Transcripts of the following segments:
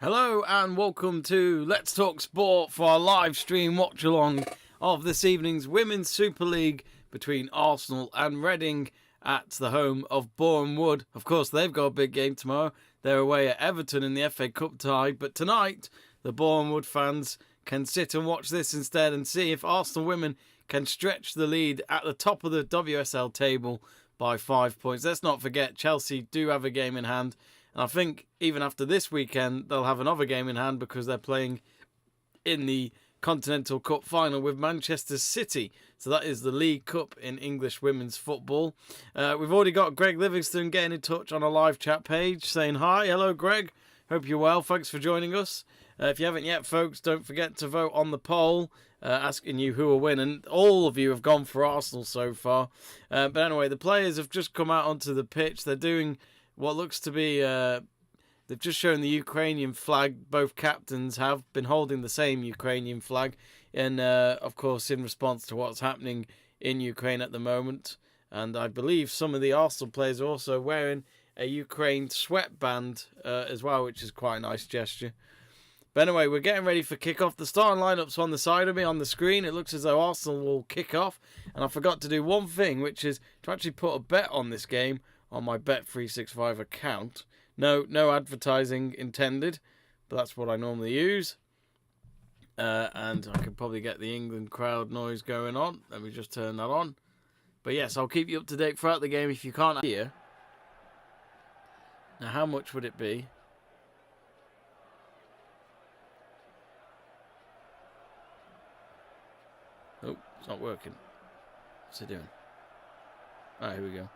Hello and welcome to Let's Talk Sport for our live stream watch along of this evening's Women's Super League between Arsenal and Reading at the home of Boreham Wood. Of course, they've got a big game tomorrow. They're away at Everton in the FA Cup tie, but tonight the Boreham Wood fans can sit and watch this instead and see if Arsenal women can stretch the lead at the top of the WSL table by 5 points. Let's not forget Chelsea do have a game in hand. And I think even after this weekend, they'll have another game in hand because they're playing in the Continental Cup final with Manchester City. So that is the League Cup in English women's football. We've already got Greg Livingston getting in touch on a live chat page saying hi. Hello, Greg. Hope you're well. Thanks for joining us. If you haven't yet, folks, don't forget to vote on the poll asking you who will win. And all of you have gone for Arsenal so far. But anyway, the players have just come out onto the pitch. They're doing what looks to be, they've just shown the Ukrainian flag. Both captains have been holding the same Ukrainian flag. And, of course, in response to what's happening in Ukraine at the moment. And I believe some of the Arsenal players are also wearing a Ukraine sweatband as well, which is quite a nice gesture. But anyway, we're getting ready for kickoff. The starting lineup's on the side of me on the screen. It looks as though Arsenal will kick off. And I forgot to do one thing, which is to actually put a bet on this game on my Bet365 account. No advertising intended, but that's what I normally use. And I could probably get the England crowd noise going on. Let me just turn that on. But yes, I'll keep you up to date throughout the game if you can't hear. Now, how much would it be? Oh, it's not working. What's it doing? Alright, here we go.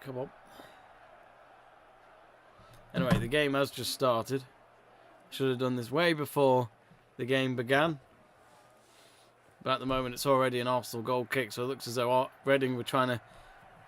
Come on. Anyway, the game has just started. Should have done this way before the game began. But at the moment, it's already an Arsenal goal kick, so it looks as though Reading were trying to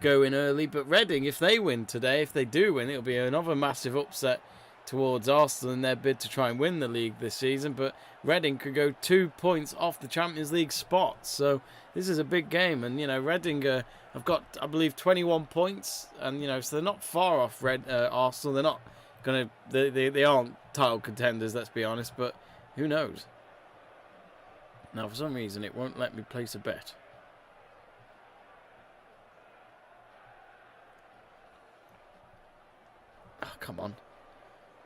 go in early. But Reading, if they win today, if they do win, it'll be another massive upset towards Arsenal in their bid to try and win the league this season. But Reading could go 2 points off the Champions League spot. So this is a big game. And, you know, Reading have got, I believe, 21 points. And, you know, so they're not far off Arsenal. They're not going to, they aren't title contenders, let's be honest. But who knows? Now, for some reason, it won't let me place a bet. Oh, come on.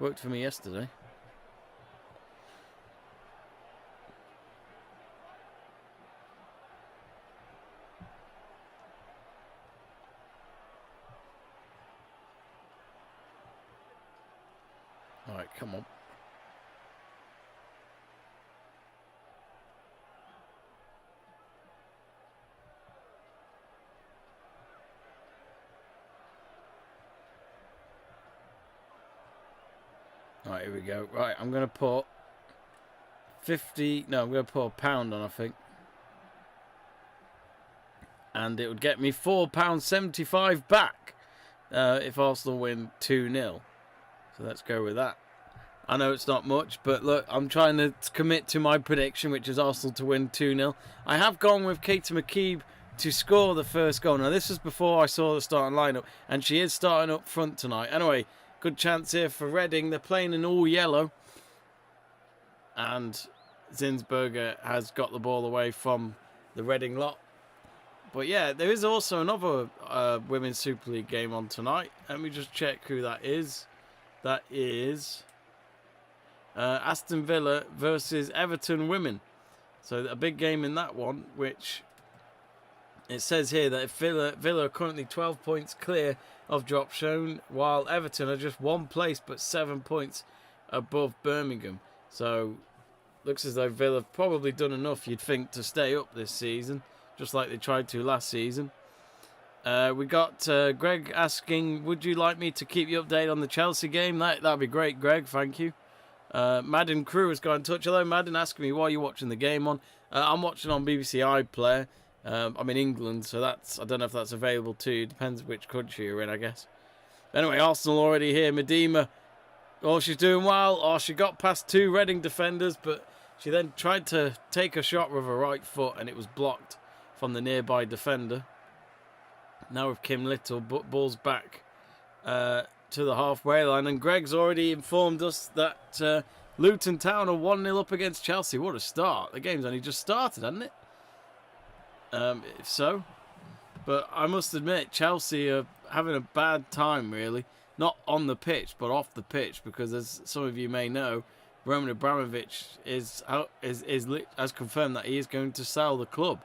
Worked for me yesterday. Alright, come on. Alright, here we go. Right, I'm going to put 50... No, I'm going to put £1 on, I think. And it would get me £4.75 back if Arsenal win 2-0. So let's go with that. I know it's not much, but look, I'm trying to commit to my prediction, which is Arsenal to win 2-0. I have gone with Katie McKeeb to score the first goal. Now, this was before I saw the starting lineup, and she is starting up front tonight. Anyway, good chance here for Reading. They're playing in all yellow. And Zinsberger has got the ball away from the Reading lot. But yeah, there is also another Women's Super League game on tonight. Let me just check who that is. That is Aston Villa versus Everton women. So a big game in that one, which it says here that Villa are currently 12 points clear of drop zone, while Everton are just 1 place but 7 points above Birmingham. So looks as though Villa have probably done enough, you'd think, to stay up this season, just like they tried to last season. We got Greg asking, would you like me to keep you updated on the Chelsea game? That'd be great, Greg. Thank you. Madden Crew has got in touch. Hello, Madden, asking me why you're watching the game on. I'm watching on BBC iPlayer. I'm in England, so I don't know if that's available to you. Depends which country you're in, I guess. Anyway, Arsenal already here. Medema, oh, she's doing well. Oh, she got past 2 Reading defenders, but she then tried to take a shot with her right foot, and it was blocked from the nearby defender. Now with Kim Little, ball's back to the halfway line, and Greg's already informed us that Luton Town are 1-0 up against Chelsea. What a start. The game's only just started, hasn't it? If so. But I must admit, Chelsea are having a bad time, really. Not on the pitch, but off the pitch, because as some of you may know, Roman Abramovich has confirmed that he is going to sell the club.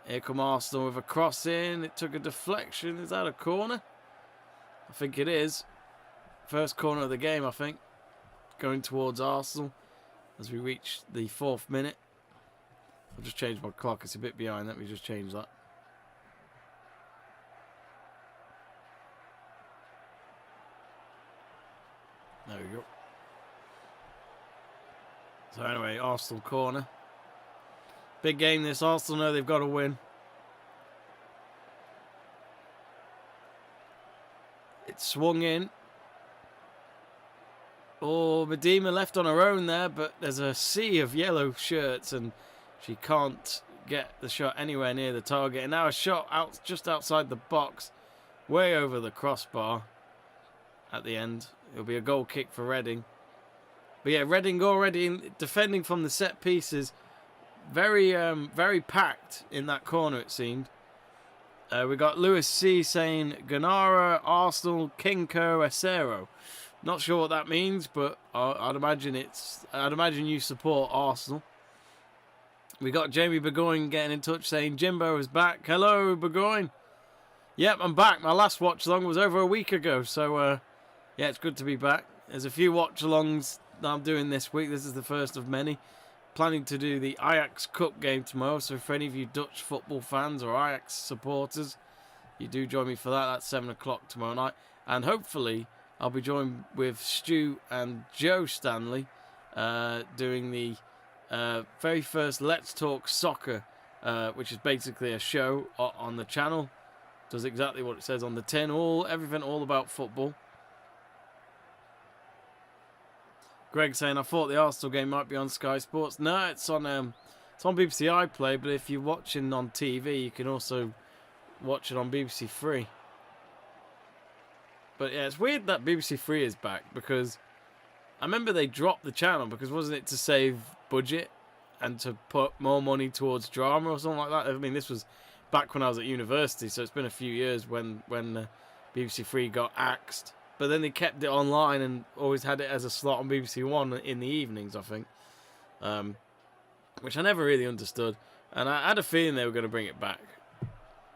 Here come Arsenal with a cross in. It took a deflection. Is that a corner? I think it is. First corner of the game, I think. Going towards Arsenal as we reach the 4th minute. I'll just change my clock. It's a bit behind. Let me just change that. There we go. So anyway, Arsenal corner. Big game this. Arsenal know they've got to win. It's swung in. Oh, Medema left on her own there, but there's a sea of yellow shirts and she can't get the shot anywhere near the target. And now a shot out just outside the box, way over the crossbar at the end. It'll be a goal kick for Reading. But yeah, Reading already defending from the set pieces. Very packed in that corner, it seemed. We got Lewis C saying Ganara, Arsenal, Kinko, Acero. Not sure what that means, but I'd imagine you support Arsenal. We got Jamie Burgoyne getting in touch saying Jimbo is back. Hello, Burgoyne. Yep, I'm back. My last watch along was over a week ago, so yeah, it's good to be back. There's a few watch alongs that I'm doing this week. This is the first of many. Planning to do the Ajax Cup game tomorrow, so for any of you Dutch football fans or Ajax supporters, you do join me for that. That's 7 o'clock tomorrow night, and hopefully I'll be joined with Stu and Joe Stanley doing the very first Let's Talk Soccer, which is basically a show on the channel. Does exactly what it says on the tin. Everything all about football. Greg saying, I thought the Arsenal game might be on Sky Sports. No, it's on BBC iPlayer, but if you're watching on TV, you can also watch it on BBC Three. But yeah, it's weird that BBC Three is back, because I remember they dropped the channel because wasn't it to save budget and to put more money towards drama or something like that? I mean, this was back when I was at university, so it's been a few years when BBC Three got axed. But then they kept it online and always had it as a slot on BBC One in the evenings, I think. Which I never really understood. And I had a feeling they were going to bring it back.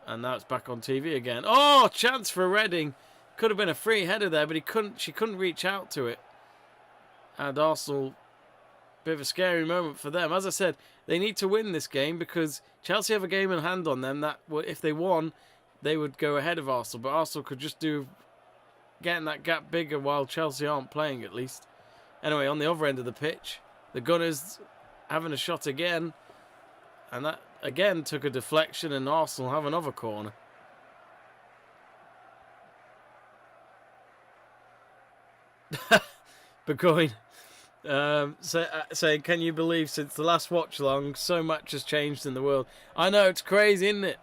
And now it's back on TV again. Oh, chance for Reading. Could have been a free header there, but she couldn't reach out to it. And Arsenal, bit of a scary moment for them. As I said, they need to win this game because Chelsea have a game in hand on them that if they won, they would go ahead of Arsenal. But Arsenal could just do getting that gap bigger while Chelsea aren't playing, at least. Anyway, on the other end of the pitch, the Gunners having a shot again, and that again took a deflection, and Arsenal have another corner. Burgoyne saying, can you believe since the last watch along so much has changed in the world? I know, it's crazy, isn't it?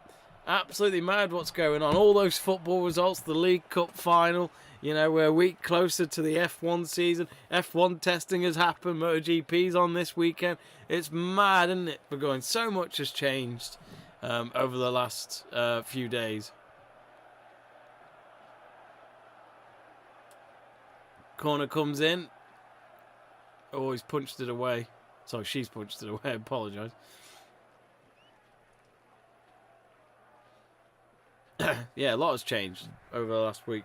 Absolutely mad what's going on. All those football results, the League Cup final, you know, we're a week closer to the F1 season. F1 testing has happened. MotoGP's on this weekend. It's mad, isn't it? We're going. So much has changed over the last few days. Corner comes in. Oh, he's punched it away. Sorry, she's punched it away. I apologise. Yeah, a lot has changed over the last week.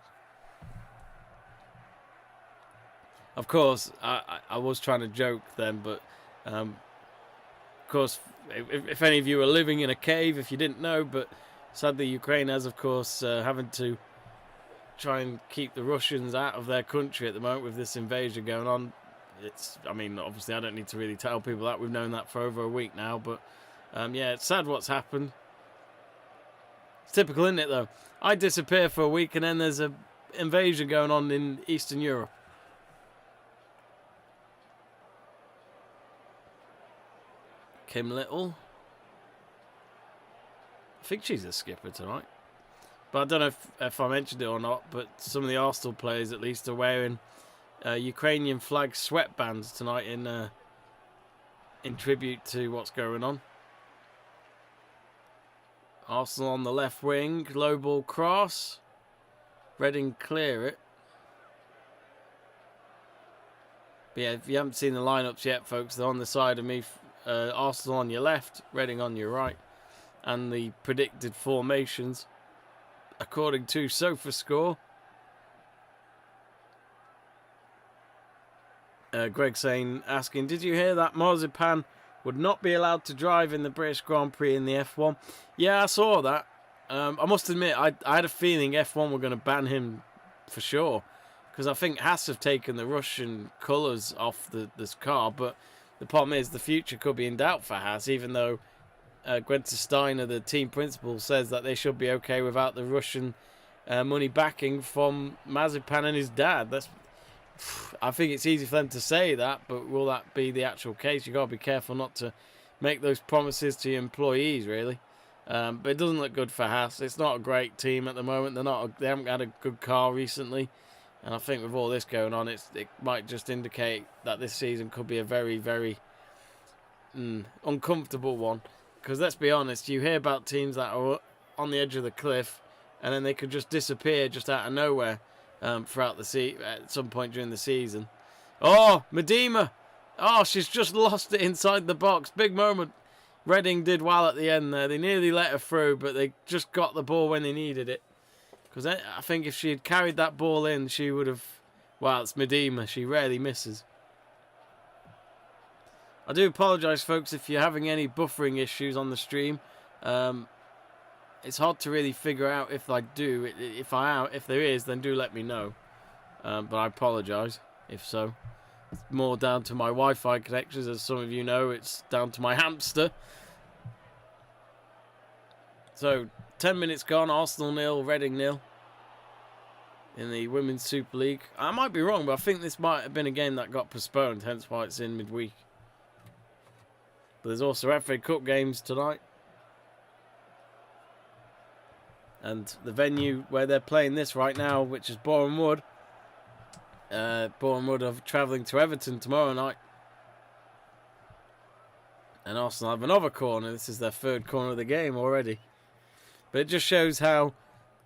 Of course, I was trying to joke then, but of course, if any of you are living in a cave, if you didn't know, but sadly Ukraine has, of course, having to try and keep the Russians out of their country at the moment with this invasion going on. I mean, obviously I don't need to really tell people that. We've known that for over a week now, but yeah, it's sad what's happened. It's typical, isn't it, though? I disappear for a week and then there's an invasion going on in Eastern Europe. Kim Little. I think she's a skipper tonight. But I don't know if I mentioned it or not, but some of the Arsenal players at least are wearing Ukrainian flag sweatbands tonight in tribute to what's going on. Arsenal on the left wing, low ball cross. Reading clear it. But yeah, if you haven't seen the lineups yet, folks, they're on the side of me. Arsenal on your left, Reading on your right. And the predicted formations, according to SofaScore. Greg asking, did you hear that Marzipan would not be allowed to drive in the British Grand Prix in the F1? Yeah, I saw that. I must admit, I had a feeling F1 were going to ban him for sure. Because I think Haas have taken the Russian colours off this car. But the problem is the future could be in doubt for Haas, even though Gwenta Steiner, the team principal, says that they should be okay without the Russian money backing from Mazepan and his dad. I think it's easy for them to say that, but will that be the actual case? You've got to be careful not to make those promises to your employees, really. But it doesn't look good for Haas. It's not a great team at the moment. They haven't had a good car recently. And I think with all this going on, it might just indicate that this season could be a very, very uncomfortable one. Because let's be honest, you hear about teams that are on the edge of the cliff and then they could just disappear just out of nowhere throughout at some point during the season. Oh, Medema! Oh, she's just lost it inside the box. Big moment. Reading did well at the end there. They nearly let her through, but they just got the ball when they needed it. Because I think if she had carried that ball in, she would have... Well, it's Medema. She rarely misses. I do apologise, folks, if you're having any buffering issues on the stream. It's hard to really figure out if I do. If there is, then do let me know. But I apologise if so. It's more down to my Wi-Fi connections. As some of you know, it's down to my hamster. So, 10 minutes gone. Arsenal 0, Reading 0. In the Women's Super League. I might be wrong, but I think this might have been a game that got postponed. Hence why it's in midweek. But there's also FA Cup games tonight. And the venue where they're playing this right now, which is Boreham Wood. Boreham Wood are travelling to Everton tomorrow night. And Arsenal have another corner. This is their third corner of the game already. But it just shows how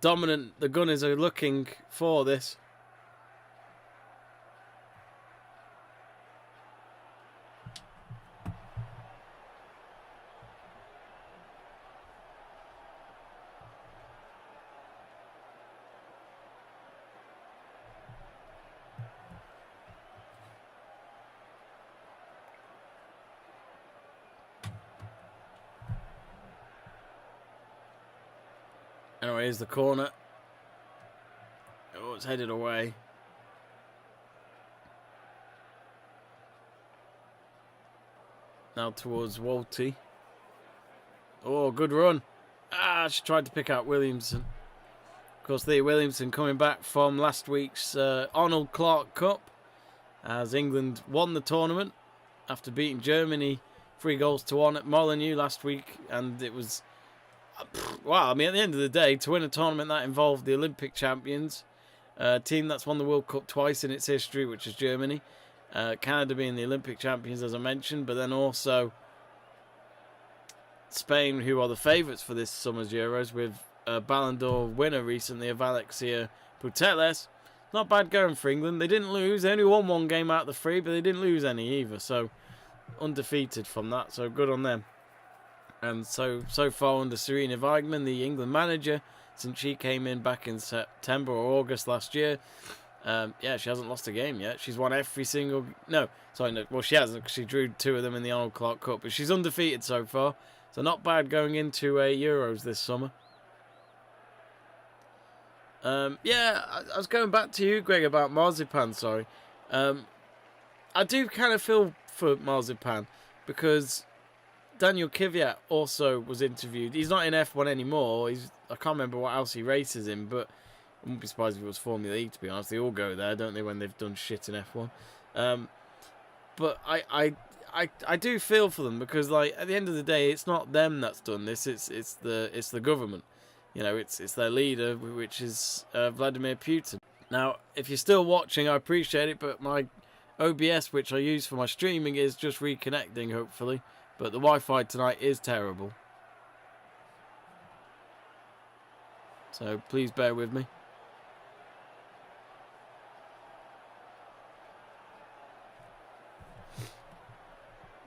dominant the Gunners are looking for this. Anyway, here's the corner. Oh, it's headed away. Now towards Walty. Oh, good run. She tried to pick out Williamson. Of course, Leah Williamson coming back from last week's Arnold Clark Cup. As England won the tournament after beating Germany 3-1 at Molineux last week. And it was... Wow, I mean, at the end of the day, to win a tournament that involved the Olympic champions, a team that's won the World Cup twice in its history, which is Germany, Canada being the Olympic champions, as I mentioned, but then also Spain, who are the favourites for this summer's Euros, with a Ballon d'Or winner recently of Alexia Putellas. Not bad going for England. They didn't lose. They only won one game out of the 3, but they didn't lose any either, so undefeated from that, so good on them. And so far under Serena Weigmann, the England manager, since she came in back in September or August last year, yeah, she hasn't lost a game yet. She's won every single... No, well, she hasn't, because she drew 2 of them in the Arnold Clark Cup, but she's undefeated so far. So not bad going into Euros this summer. Yeah, I was going back to you, Greg, about Marzipan, sorry. I do kind of feel for Marzipan, because... Daniel Kvyat also was interviewed. He's not in F1 anymore. I can't remember what else he races in, but I wouldn't be surprised if it was Formula E, to be honest. They all go there, don't they, when they've done shit in F1. But I do feel for them because, like, at the end of the day, it's not them that's done this. It's the government. you know, it's their leader, which is Vladimir Putin. Now, if you're still watching, I appreciate it, but my OBS, which I use for my streaming, is just reconnecting, hopefully. But the Wi-Fi tonight is terrible. So please bear with me.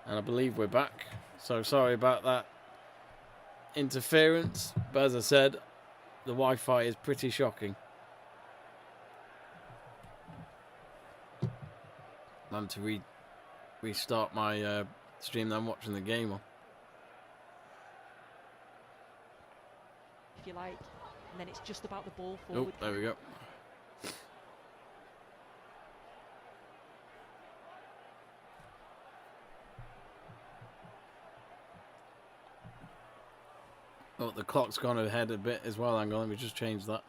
And I believe we're back. So sorry about that interference. But as I said, the Wi-Fi is pretty shocking. I'm to restart my stream that I'm watching the game on. If you like, and then it's just about the ball forward. Oh, there we go. Oh, the clock's gone ahead a bit as well. Hang on, let me just change that.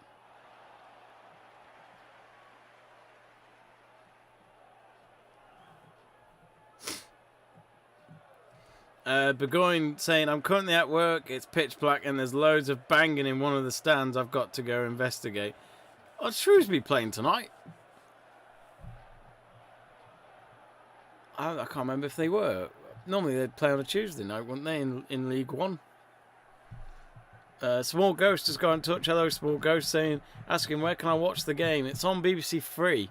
Burgoyne saying, I'm currently at work, it's pitch black and there's loads of banging in one of the stands. I've got to go investigate. Oh, Shrewsbury playing tonight? I can't remember if they were. Normally they'd play on a Tuesday night, wouldn't they, in League One? Small Ghost has got in touch. Hello, Small Ghost, asking where can I watch the game? It's on BBC Three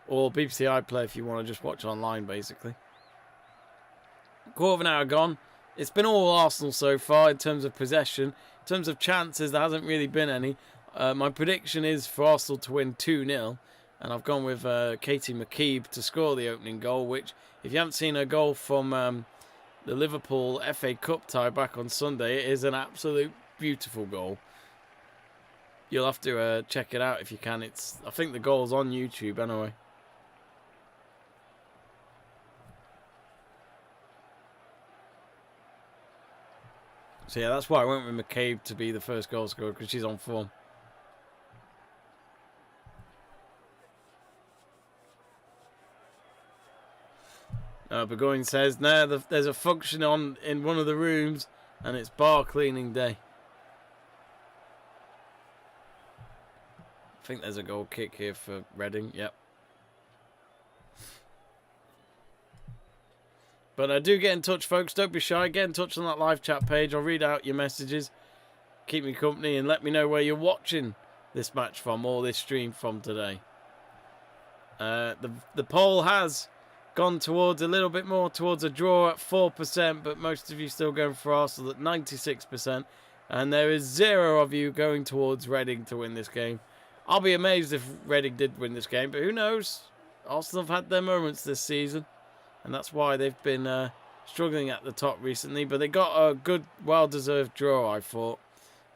or BBC iPlayer if you want to just watch online, basically. Quarter of an hour gone. It's been all Arsenal so far in terms of possession. In terms of chances, there hasn't really been any. My prediction is for Arsenal to win 2-0. And I've gone with Katie McKeeb to score the opening goal, which, if you haven't seen her goal from the Liverpool FA Cup tie back on Sunday, it is an absolute beautiful goal. You'll have to check it out if you can. I think the goal's on YouTube anyway. So yeah, that's why I went with McCabe to be the first goal scorer, because she's on form. Burgoyne says, no, there's a function on in one of the rooms, and it's bar cleaning day. I think there's a goal kick here for Reading, yep. But do get in touch, folks. Don't be shy. Get in touch on that live chat page. I'll read out your messages. Keep me company and let me know where you're watching this match from or this stream from today. The poll has gone towards a little bit more towards a draw at 4%, but most of you still going for Arsenal at 96%. And there is 0 of you going towards Reading to win this game. I'll be amazed if Reading did win this game, but who knows? Arsenal have had their moments this season. And that's why they've been struggling at the top recently. But they got a good, well-deserved draw, I thought,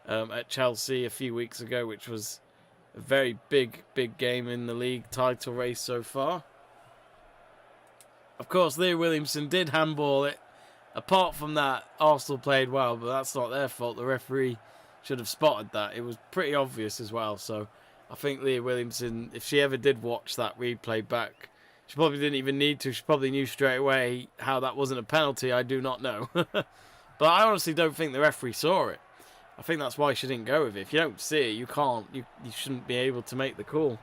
at Chelsea a few weeks ago, which was a very big game in the league title race so far. Of course, Leah Williamson did handball it. Apart from that, Arsenal played well, but that's not their fault. The referee should have spotted that. It was pretty obvious as well. So I think Leah Williamson, if she ever did watch that replay back, she probably didn't even need to. She probably knew straight away how that wasn't a penalty. I do not know. But I honestly don't think the referee saw it. I think that's why she didn't go with it. If you don't see it, you can't. You shouldn't be able to make the call.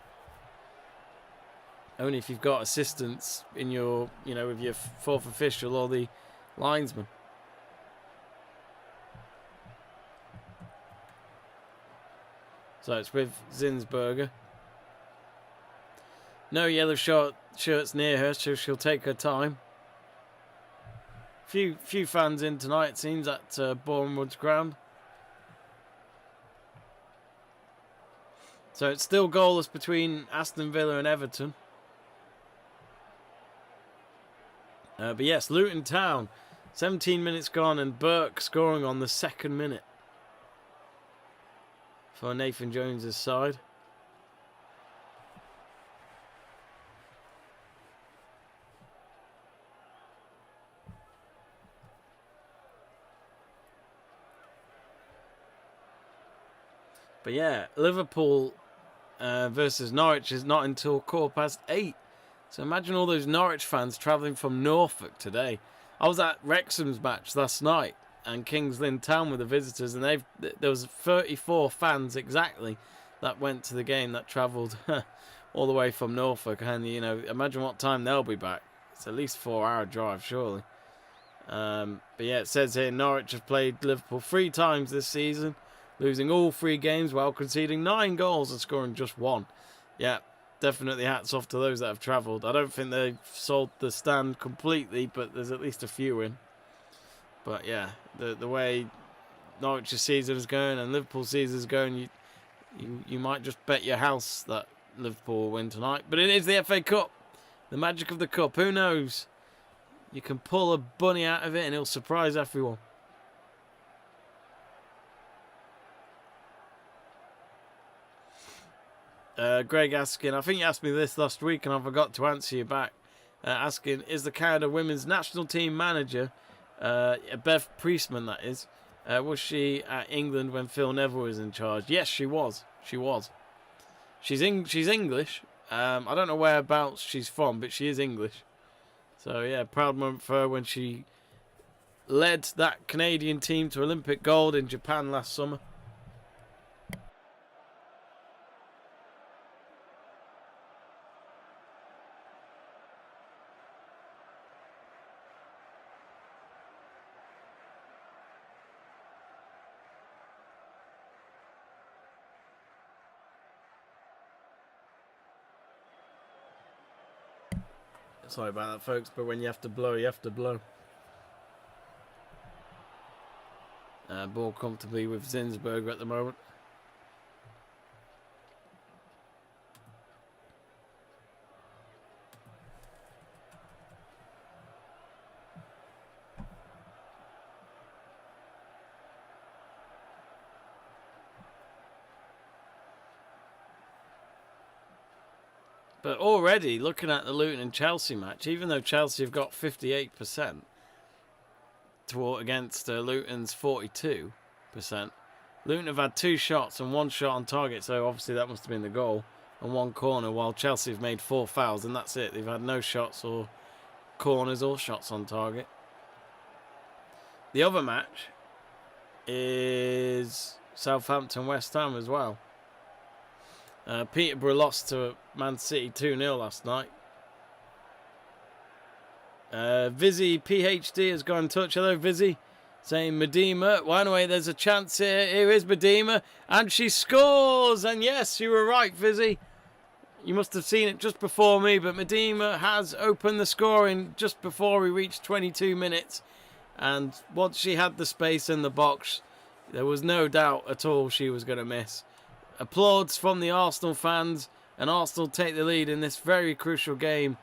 Only if you've got assistance in your, with your fourth official or the linesman. So it's with Zinsberger. No yellow shirts near her, so she'll take her time. Few fans in tonight, it seems, at Bournemouth's ground. So it's still goalless between Aston Villa and Everton. But yes, Luton Town, 17 minutes gone, and Burke scoring on the 2nd minute for Nathan Jones's side. But yeah, Liverpool versus Norwich is not until 8:15. So imagine all those Norwich fans travelling from Norfolk today. I was at Wrexham's match last night, and Kings Lynn Town were the visitors, and there was 34 fans exactly that went to the game that travelled all the way from Norfolk. And imagine what time they'll be back. It's at least a 4-hour drive, surely. But yeah, it says here Norwich have played Liverpool 3 times this season, losing all 3 games while conceding 9 goals and scoring just 1. Yeah, definitely hats off to those that have travelled. I don't think they've sold the stand completely, but there's at least a few in. But yeah, the way Norwich's season is going and Liverpool's season is going, you might just bet your house that Liverpool will win tonight. But it is the FA Cup, the magic of the cup. Who knows? You can pull a bunny out of it and it'll surprise everyone. Greg asking, I think you asked me this last week and I forgot to answer you back. Asking, is the Canada women's national team manager, Bev Priestman that is, was she at England when Phil Neville was in charge? Yes, she was. She was. She's English. I don't know whereabouts she's from, but she is English. So yeah, proud moment for her when she led that Canadian team to Olympic gold in Japan last summer. Sorry about that, folks, but when you have to blow, you have to blow. Ball comfortably with Zinsberger at the moment. But already, looking at the Luton and Chelsea match, even though Chelsea have got 58% against Luton's 42%, Luton have had 2 shots and 1 shot on target, so obviously that must have been the goal, and 1 corner, while Chelsea have made 4 fouls, and that's it. They've had no shots or corners or shots on target. The other match is Southampton-West Ham as well. Peterborough lost to Man City 2-0 last night. Vizzy PhD has got in touch. Hello, Vizzy. Saying Medema. Well, anyway, there's a chance here. Here is Medema. And she scores. And yes, you were right, Vizzy. You must have seen it just before me. But Medema has opened the scoring just before we reached 22 minutes. And once she had the space in the box, there was no doubt at all she was going to miss. Applauds from the Arsenal fans, and Arsenal take the lead in this very crucial game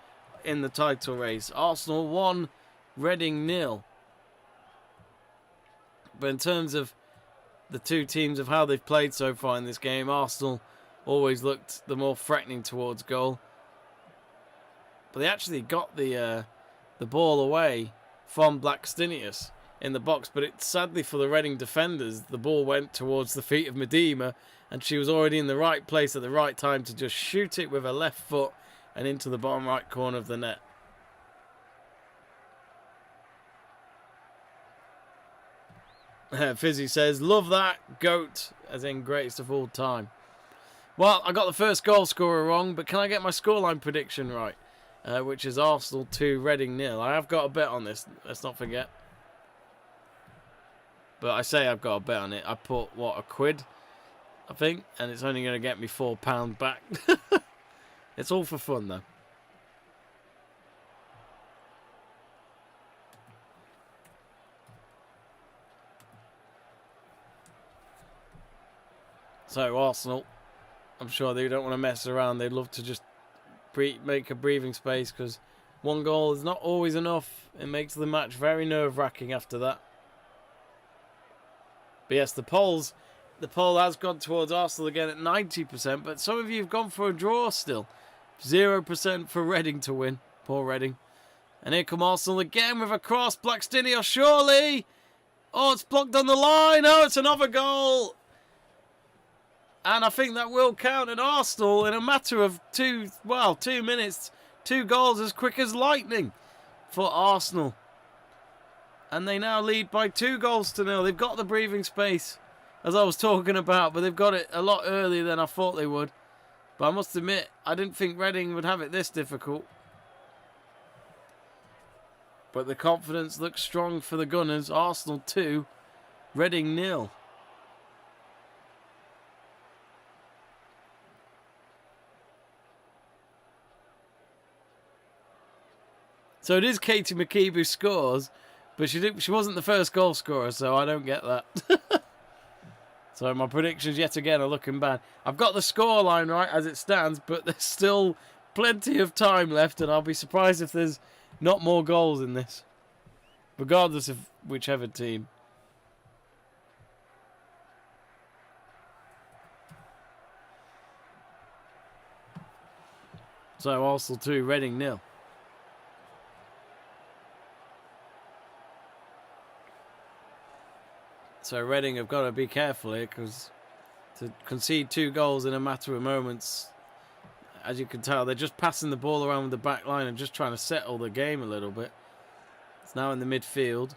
in the title race. Arsenal 1, Reading 0. But in terms of the two teams of how they've played so far in this game, Arsenal always looked the more threatening towards goal. But they actually got the ball away from Blackstenius in the box, but sadly for the Reading defenders, the ball went towards the feet of Medema, and she was already in the right place at the right time to just shoot it with her left foot and into the bottom right corner of the net. Fizzy says, love that, GOAT, as in greatest of all time. Well, I got the first goal scorer wrong, but can I get my scoreline prediction right? Which is Arsenal 2, Reading 0. I have got a bet on this, let's not forget. But I say I've got a bet on it. I put, what, £1, I think? And it's only going to get me £4 back. It's all for fun, though. So, Arsenal, I'm sure they don't want to mess around. They'd love to just make a breathing space, because 1 goal is not always enough. It makes the match very nerve-wracking after that. But yes, the poll has gone towards Arsenal again at 90%, but some of you have gone for a draw still. 0% for Reading to win. Poor Reading. And here come Arsenal again with a cross. Blackstenius, surely. Oh, it's blocked on the line. Oh, it's another goal. And I think that will count. And Arsenal, in a matter of 2 minutes, 2 goals as quick as lightning for Arsenal. And they now lead by 2-0. They've got the breathing space, as I was talking about, but they've got it a lot earlier than I thought they would. But I must admit, I didn't think Reading would have it this difficult. But the confidence looks strong for the Gunners. Arsenal 2, Reading 0. So it is Katie McKeeb who scores, but she wasn't the first goal scorer, so I don't get that. So my predictions yet again are looking bad. I've got the scoreline right as it stands, but there's still plenty of time left, and I'll be surprised if there's not more goals in this, regardless of whichever team. So Arsenal 2, Reading 0. So Reading have got to be careful here, because to concede 2 goals in a matter of moments, as you can tell, they're just passing the ball around with the back line and just trying to settle the game a little bit. It's now in the midfield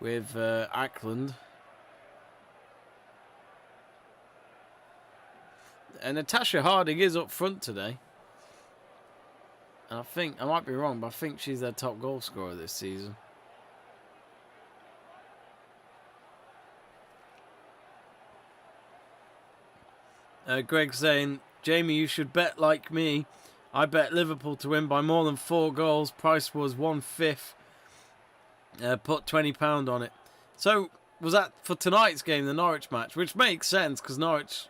with Ackland. And Natasha Harding is up front today. And I think, I might be wrong, but I think she's their top goal scorer this season. Greg saying, Jamie, you should bet like me. I bet Liverpool to win by more than 4 goals. Price was 1/5. Put £20 on it. So, was that for tonight's game, the Norwich match? Which makes sense, because Norwich,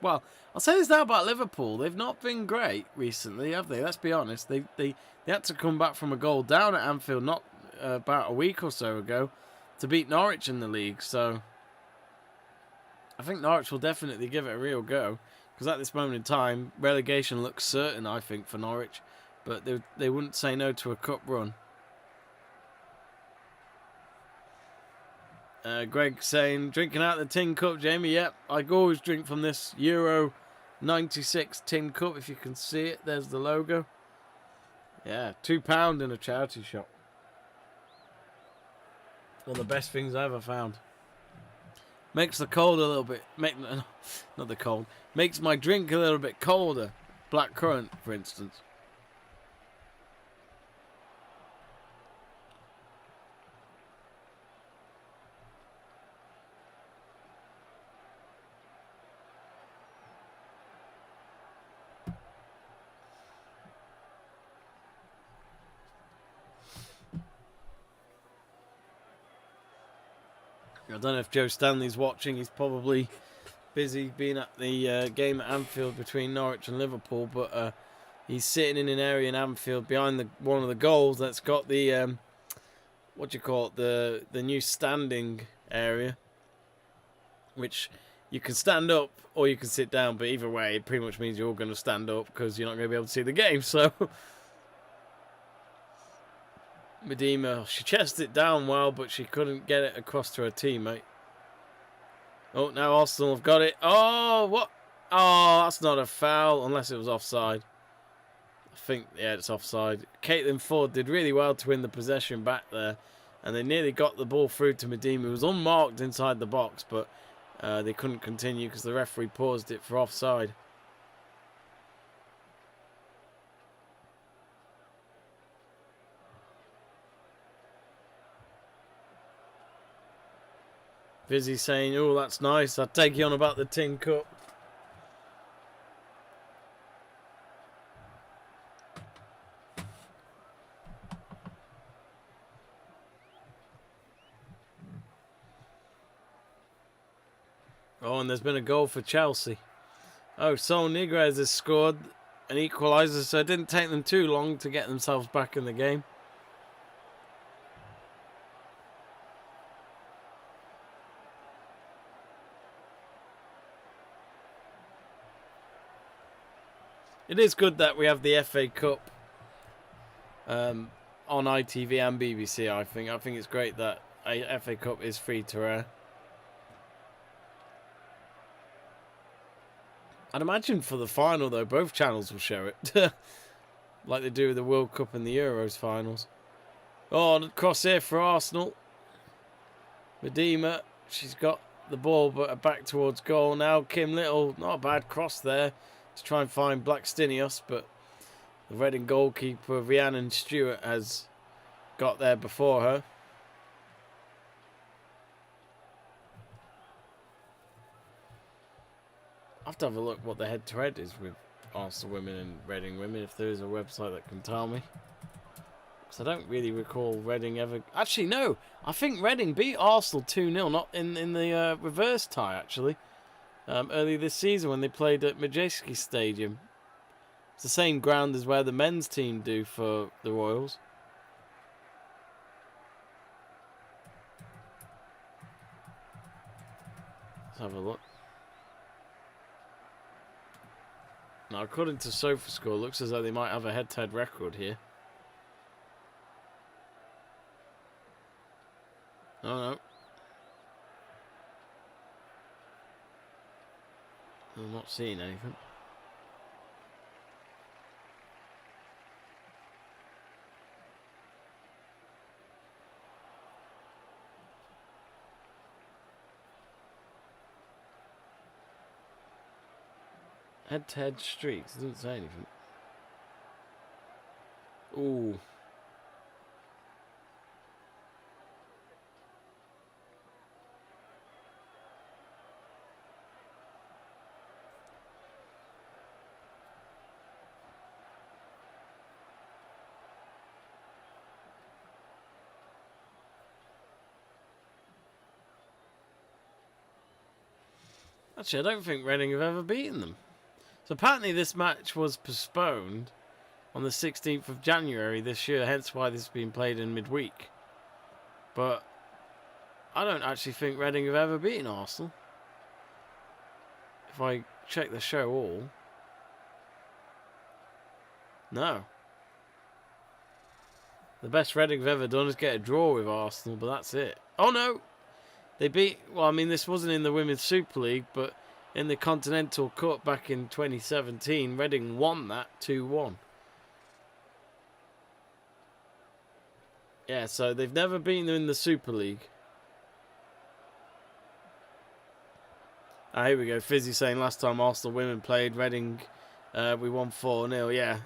well, I'll say this now about Liverpool. They've not been great recently, have they? Let's be honest. They had to come back from a goal down at Anfield not about a week or so ago to beat Norwich in the league. So I think Norwich will definitely give it a real go, because at this moment in time, relegation looks certain, I think, for Norwich. But they wouldn't say no to a cup run. Greg saying, drinking out the tin cup, Jamie. Yep, I always drink from this Euro 96 tin cup, if you can see it. There's the logo. Yeah, £2 in a charity shop. One of the best things I ever found. Makes the cold a little bit, not the cold, makes my drink a little bit colder. Black currant, for instance. I don't know if Joe Stanley's watching. He's probably busy being at the game at Anfield between Norwich and Liverpool, but he's sitting in an area in Anfield behind one of the goals that's got the what do you call it, the new standing area, which you can stand up or you can sit down, but either way it pretty much means you're all going to stand up because you're not going to be able to see the game. So Medema, she chested it down well, but she couldn't get it across to her teammate. Oh, now Arsenal have got it. Oh, what? Oh, that's not a foul, unless it was offside. I think, yeah, it's offside. Caitlin Ford did really well to win the possession back there, and they nearly got the ball through to Medema. It was unmarked inside the box, but they couldn't continue because the referee paused it for offside. Vizzy saying, oh, that's nice. I'd take you on about the tin cup. Oh, and there's been a goal for Chelsea. Oh, Sol Niguez has scored an equaliser, so it didn't take them too long to get themselves back in the game. It is good that we have the FA Cup on ITV and BBC, I think. I think it's great that a FA Cup is free to air. I'd imagine for the final, though, both channels will show it. Like they do with the World Cup and the Euros finals. Oh, the cross here for Arsenal. Medema, she's got the ball but back towards goal now. Kim Little, not a bad cross there to try and find Blackstenius, but the Reading goalkeeper Rhiannon Stewart has got there before her. I have to have a look what the head-to-head is with Arsenal women and Reading women, if there is a website that can tell me. Because I don't really recall Reading ever... Actually, no. I think Reading beat Arsenal 2-0, not in the reverse tie, actually. Early this season when they played at Majeski Stadium. It's the same ground as where the men's team do for the Royals. Let's have a look. Now, according to SofaScore, it looks as though they might have a head-to-head record here. Oh, no. I'm not seeing anything. Head-to-head streaks. It doesn't say anything. Ooh. Actually, I don't think Reading have ever beaten them. So apparently this match was postponed on the 16th of January this year, hence why this has been played in midweek. But I don't actually think Reading have ever beaten Arsenal. If I check the show all. No. The best Reading have ever done is get a draw with Arsenal, but that's it. Oh no! They beat... Well, I mean, this wasn't in the Women's Super League, but in the Continental Cup back in 2017, Reading won that 2-1. Yeah, so they've never beaten them in the Super League. Ah, here we go. Fizzy saying last time Arsenal women played Reading, we won 4-0. Yeah,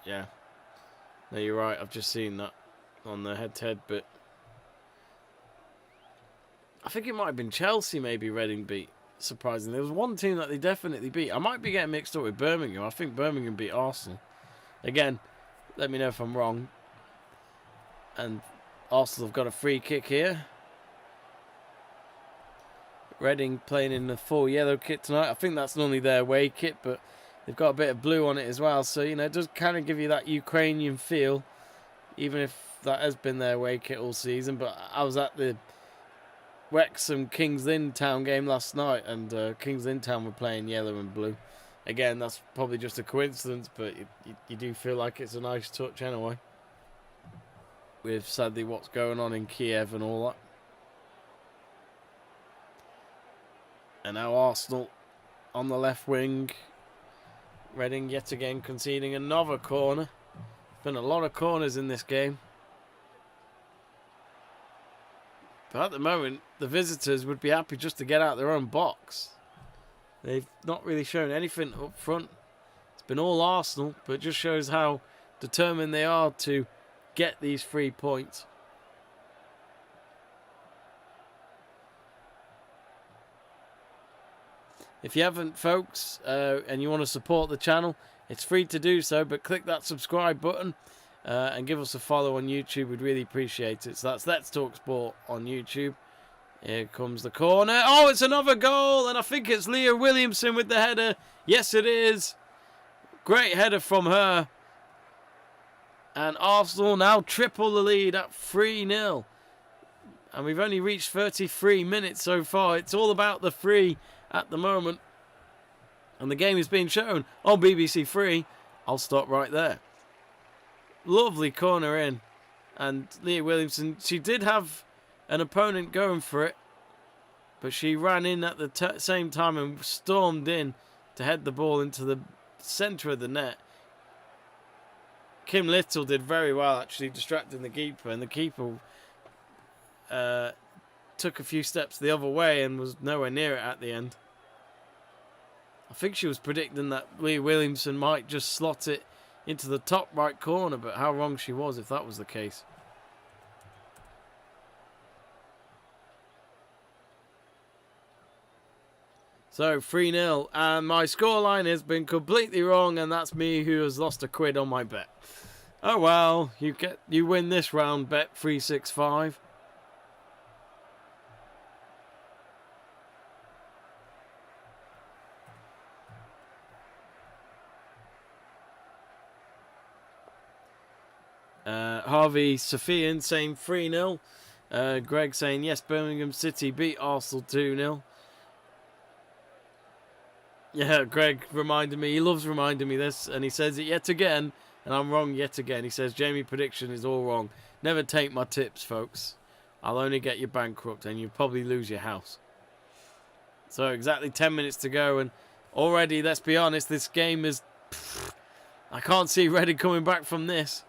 yeah. No, you're right. I've just seen that on the head-to-head bit. I think it might have been Chelsea maybe Reading beat, surprisingly. There was one team that they definitely beat. I might be getting mixed up with Birmingham. I think Birmingham beat Arsenal. Again, let me know if I'm wrong. And Arsenal have got a free kick here. Reading playing in the full yellow kit tonight. I think that's normally their away kit, but they've got a bit of blue on it as well. So, you know, it does kind of give you that Ukrainian feel, even if that has been their away kit all season. But I was at the Wrexham Kings Lynn Town game last night, and Kings Lynn Town were playing yellow and blue. Again, that's probably just a coincidence, but you do feel like it's a nice touch anyway. With sadly what's going on in Kiev and all that. And now Arsenal on the left wing. Reading yet again conceding another corner. Been a lot of corners in this game. But at the moment, the visitors would be happy just to get out their own box. They've not really shown anything up front. It's been all Arsenal, but it just shows how determined they are to get these 3 points. If you haven't, folks, and you want to support the channel, it's free to do so, but click that subscribe button. And give us a follow on YouTube. We'd really appreciate it. So that's Let's Talk Sport on YouTube. Here comes the corner. Oh, it's another goal. And I think it's Leah Williamson with the header. Yes, it is. Great header from her. And Arsenal now triple the lead at 3-0. And we've only reached 33 minutes so far. It's all about the free at the moment. And the game is being shown on BBC Three. I'll stop right there. Lovely corner in. And Leah Williamson, she did have an opponent going for it. But she ran in at the same time and stormed in to head the ball into the centre of the net. Kim Little did very well, actually, distracting the keeper. And the keeper took a few steps the other way and was nowhere near it at the end. I think she was predicting that Leah Williamson might just slot it into the top right corner, but how wrong she was if that was the case. So 3-0, and my scoreline has been completely wrong, and that's me who has lost a quid on my bet. Oh well, you win this round, bet 365. Harvey Sophian saying 3-0. Greg saying yes, Birmingham City beat Arsenal 2-0. Yeah, Greg reminded me, he loves reminding me this, and he says it yet again, and I'm wrong yet again. He says, Jamie, prediction is all wrong. Never take my tips, folks. I'll only get you bankrupt, and you'll probably lose your house. So exactly 10 minutes to go, and already, let's be honest, this game is... I can't see Reading coming back from this.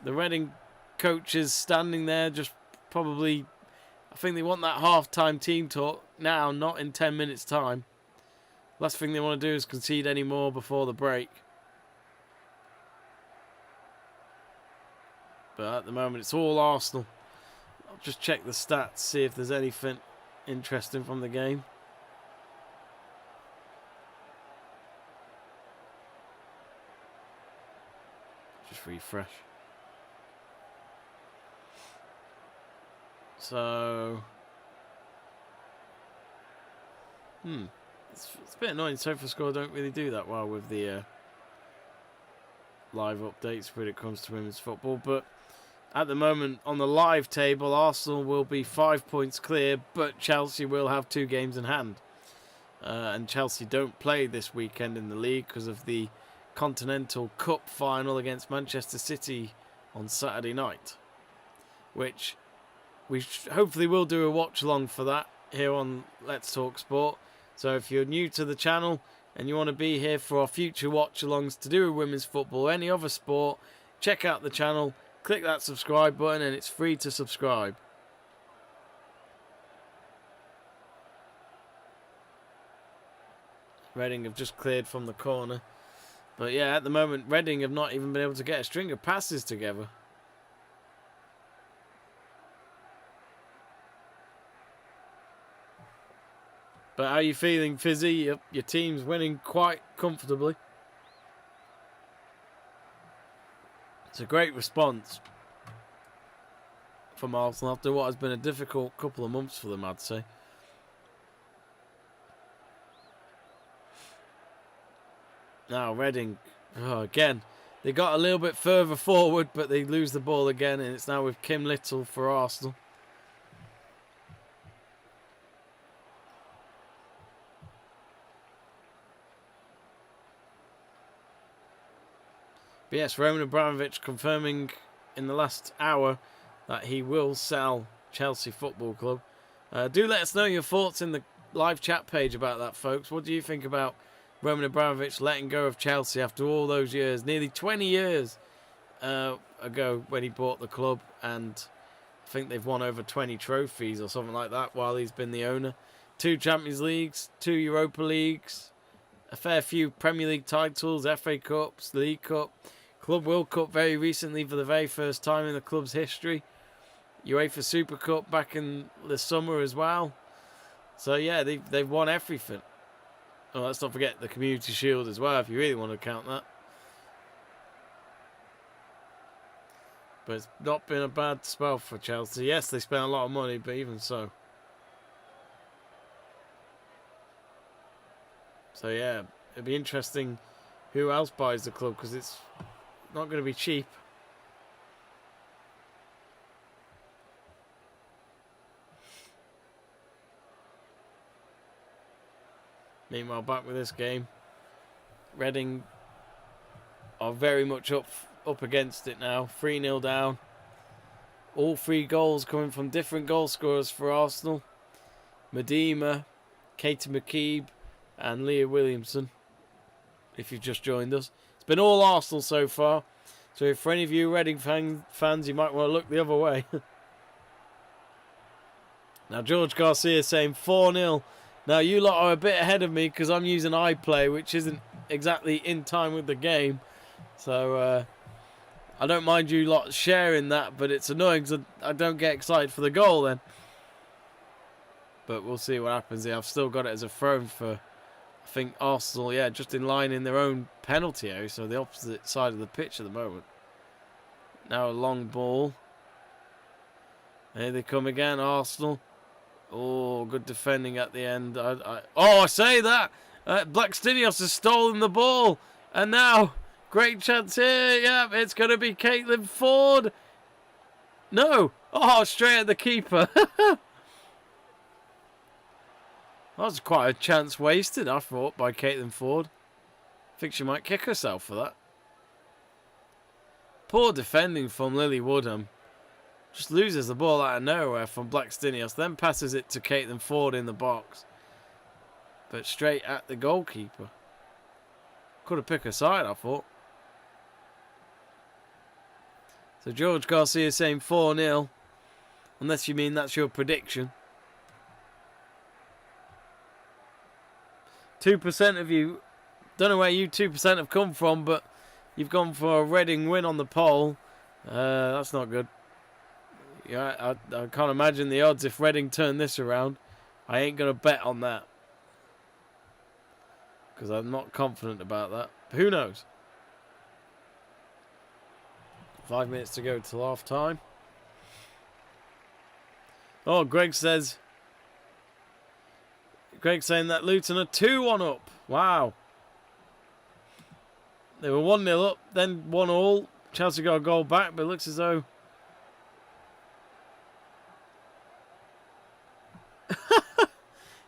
The Reading coach is standing there just probably... I think they want that half-time team talk now, not in 10 minutes' time. Last thing they want to do is concede any more before the break. But at the moment, it's all Arsenal. I'll just check the stats, see if there's anything interesting from the game. Just refresh. So... It's a bit annoying. SofaScore don't really do that well with the live updates when it comes to women's football. But at the moment, on the live table, Arsenal will be 5 points clear, but Chelsea will have 2 games in hand. And Chelsea don't play this weekend in the league because of the Continental Cup final against Manchester City on Saturday night, which we hopefully will do a watch along for that here on Let's Talk Sport. So if you're new to the channel and you want to be here for our future watch-alongs to do with women's football or any other sport, check out the channel, click that subscribe button, and it's free to subscribe. Reading have just cleared from the corner. But yeah, at the moment, Reading have not even been able to get a string of passes together. But how are you feeling, Fizzy? Your team's winning quite comfortably. It's a great response from Arsenal after what has been a difficult couple of months for them, I'd say. Now, Reading, again, they got a little bit further forward, but they lose the ball again, and it's now with Kim Little for Arsenal. But yes, Roman Abramovich confirming in the last hour that he will sell Chelsea Football Club. Do let us know your thoughts in the live chat page about that, folks. What do you think about Roman Abramovich letting go of Chelsea after all those years? Nearly 20 years ago when he bought the club, and I think they've won over 20 trophies or something like that while he's been the owner. 2 Champions Leagues, 2 Europa Leagues, a fair few Premier League titles, FA Cups, League Cup, Club World Cup very recently for the very first time in the club's history, UEFA Super Cup back in the summer as well. So yeah, they've won everything. Oh, let's not forget the Community Shield as well, if you really want to count that. But it's not been a bad spell for Chelsea. Yes, they spent a lot of money, but even so. So yeah, it'd be interesting who else buys the club, because it's not going to be cheap. Meanwhile, back with this game, Reading are very much up against it now. 3-0 down. All 3 goals coming from different goal scorers for Arsenal. Medema, Katie McKeeb, and Leah Williamson, if you've just joined us. It's been all Arsenal so far. So for any of you Reading fans, you might want to look the other way. Now George Garcia saying 4-0. Now you lot are a bit ahead of me because I'm using iPlay, which isn't exactly in time with the game. So I don't mind you lot sharing that, but it's annoying because I don't get excited for the goal then. But we'll see what happens here. I've still got it as a throw for, I think, Arsenal. Yeah, just in line in their own penalty area, so the opposite side of the pitch at the moment. Now a long ball. Here they come again, Arsenal. Oh, good defending at the end. I say that! Blackstenios has stolen the ball. And now, great chance here. Yeah, it's going to be Caitlin Ford. No! Oh, straight at the keeper. That was quite a chance wasted, I thought, by Caitlin Ford. I think she might kick herself for that. Poor defending from Lily Woodham. Just loses the ball out of nowhere from Blackstenios, then passes it to Caitlin Ford in the box. But straight at the goalkeeper. Could have picked a side, I thought. So George Garcia saying 4-0. Unless you mean that's your prediction. 2% of you, don't know where you 2% have come from, but you've gone for a Reading win on the poll. That's not good. Yeah, I can't imagine the odds if Reading turn this around. I ain't going to bet on that. Because I'm not confident about that. But who knows? 5 minutes to go till half time. Oh, Greg's saying that Luton are 2-1 up. Wow. They were 1-0 up, then 1-1. Chelsea got a goal back, but it looks as though...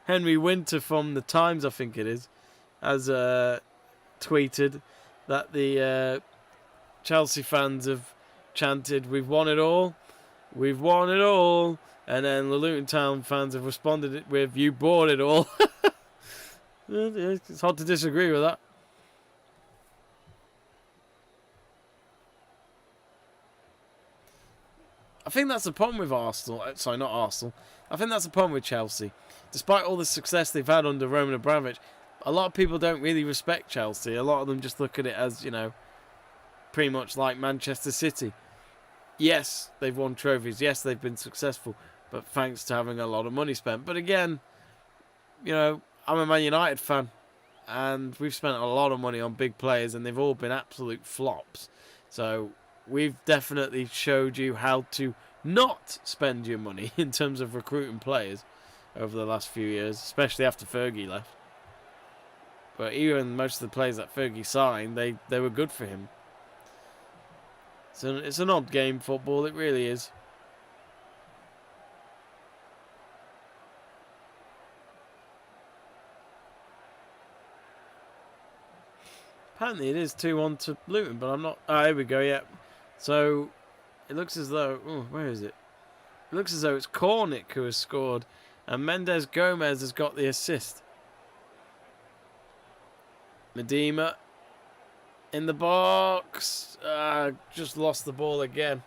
Henry Winter from The Times, I think it is, has tweeted that the Chelsea fans have chanted, "We've won it all, we've won it all," and then the Luton Town fans have responded with, "You bought it all." It's hard to disagree with that. I think that's the problem with Arsenal. Sorry, not Arsenal. I think that's the problem with Chelsea. Despite all the success they've had under Roman Abramovich, a lot of people don't really respect Chelsea. A lot of them just look at it as, you know, pretty much like Manchester City. Yes, they've won trophies. Yes, they've been successful, but thanks to having a lot of money spent. But again, you know, I'm a Man United fan, and we've spent a lot of money on big players, and they've all been absolute flops. So we've definitely showed you how to not spend your money in terms of recruiting players over the last few years, especially after Fergie left. But even most of the players that Fergie signed, they were good for him. So it's an odd game, football, it really is. Apparently it is 2-1 to Luton, but I'm not... Ah, here we go, yeah. So it looks as though... Oh, where is it? It looks as though it's Cornick who has scored, and Mendes Gomez has got the assist. Medema in the box. Just lost the ball again.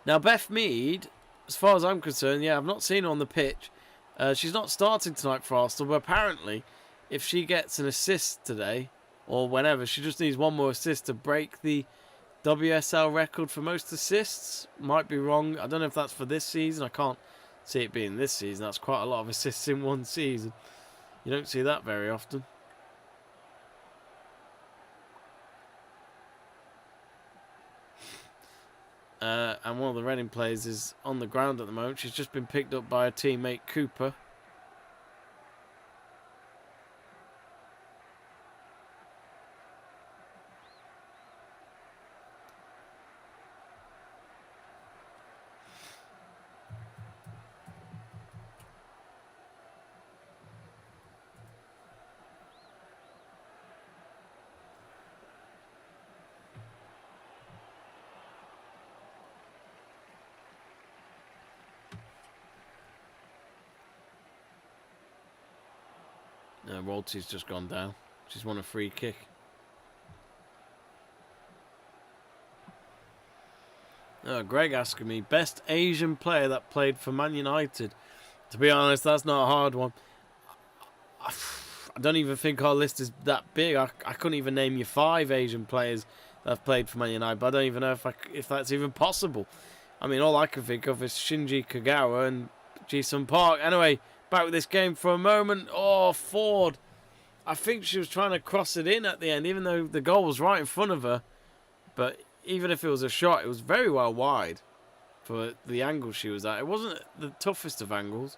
Now, Beth Mead, as far as I'm concerned, yeah, I've not seen her on the pitch. She's not starting tonight for Arsenal, but apparently, if she gets an assist today, or whenever, she just needs one more assist to break the WSL record for most assists. Might be wrong. I don't know if that's for this season. I can't see it being this season. That's quite a lot of assists in one season. You don't see that very often. And one of the Reading players is on the ground at the moment. She's just been picked up by her teammate Cooper. Rolty's just gone down. She's won a free kick. Greg asking me, best Asian player that played for Man United. To be honest, that's not a hard one. I don't even think our list is that big. I couldn't even name you 5 Asian players that have played for Man United, but I don't even know if that's even possible. I mean, all I can think of is Shinji Kagawa and Ji-Sung Park. Anyway, back with this game for a moment. Oh, Ford. I think she was trying to cross it in at the end, even though the goal was right in front of her. But even if it was a shot, it was very well wide for the angle she was at. It wasn't the toughest of angles.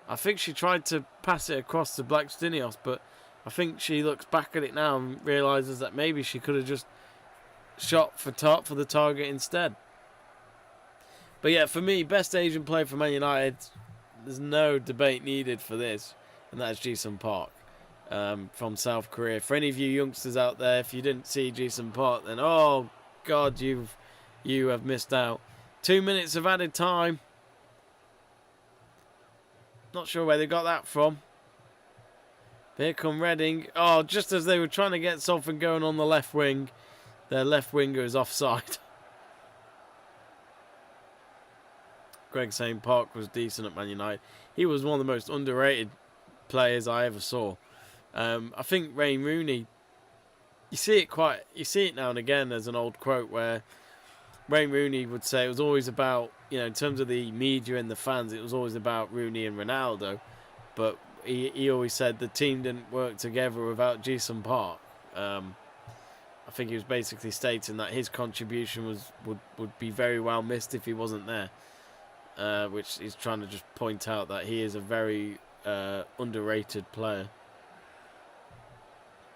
I think she tried to pass it across to Blackstenios, but I think she looks back at it now and realises that maybe she could have just shot for the target instead. But yeah, for me, best Asian player for Man United, there's no debate needed for this, and that's Ji-Sung Park from South Korea. For any of you youngsters out there, if you didn't see Ji-Sung Park, then oh God, you have missed out. 2 minutes of added time. Not sure where they got that from. Here come Reading. Oh, just as they were trying to get something going on the left wing, their left winger is offside. Greg saying Park was decent at Man United. He was one of the most underrated players I ever saw. I think Wayne Rooney, you see it now and again as an old quote where Wayne Rooney would say it was always about, in terms of the media and the fans, it was always about Rooney and Ronaldo. But he always said the team didn't work together without Ji-Sung Park. I think he was basically stating that his contribution would be very well missed if he wasn't there. Which is trying to just point out that he is a very underrated player.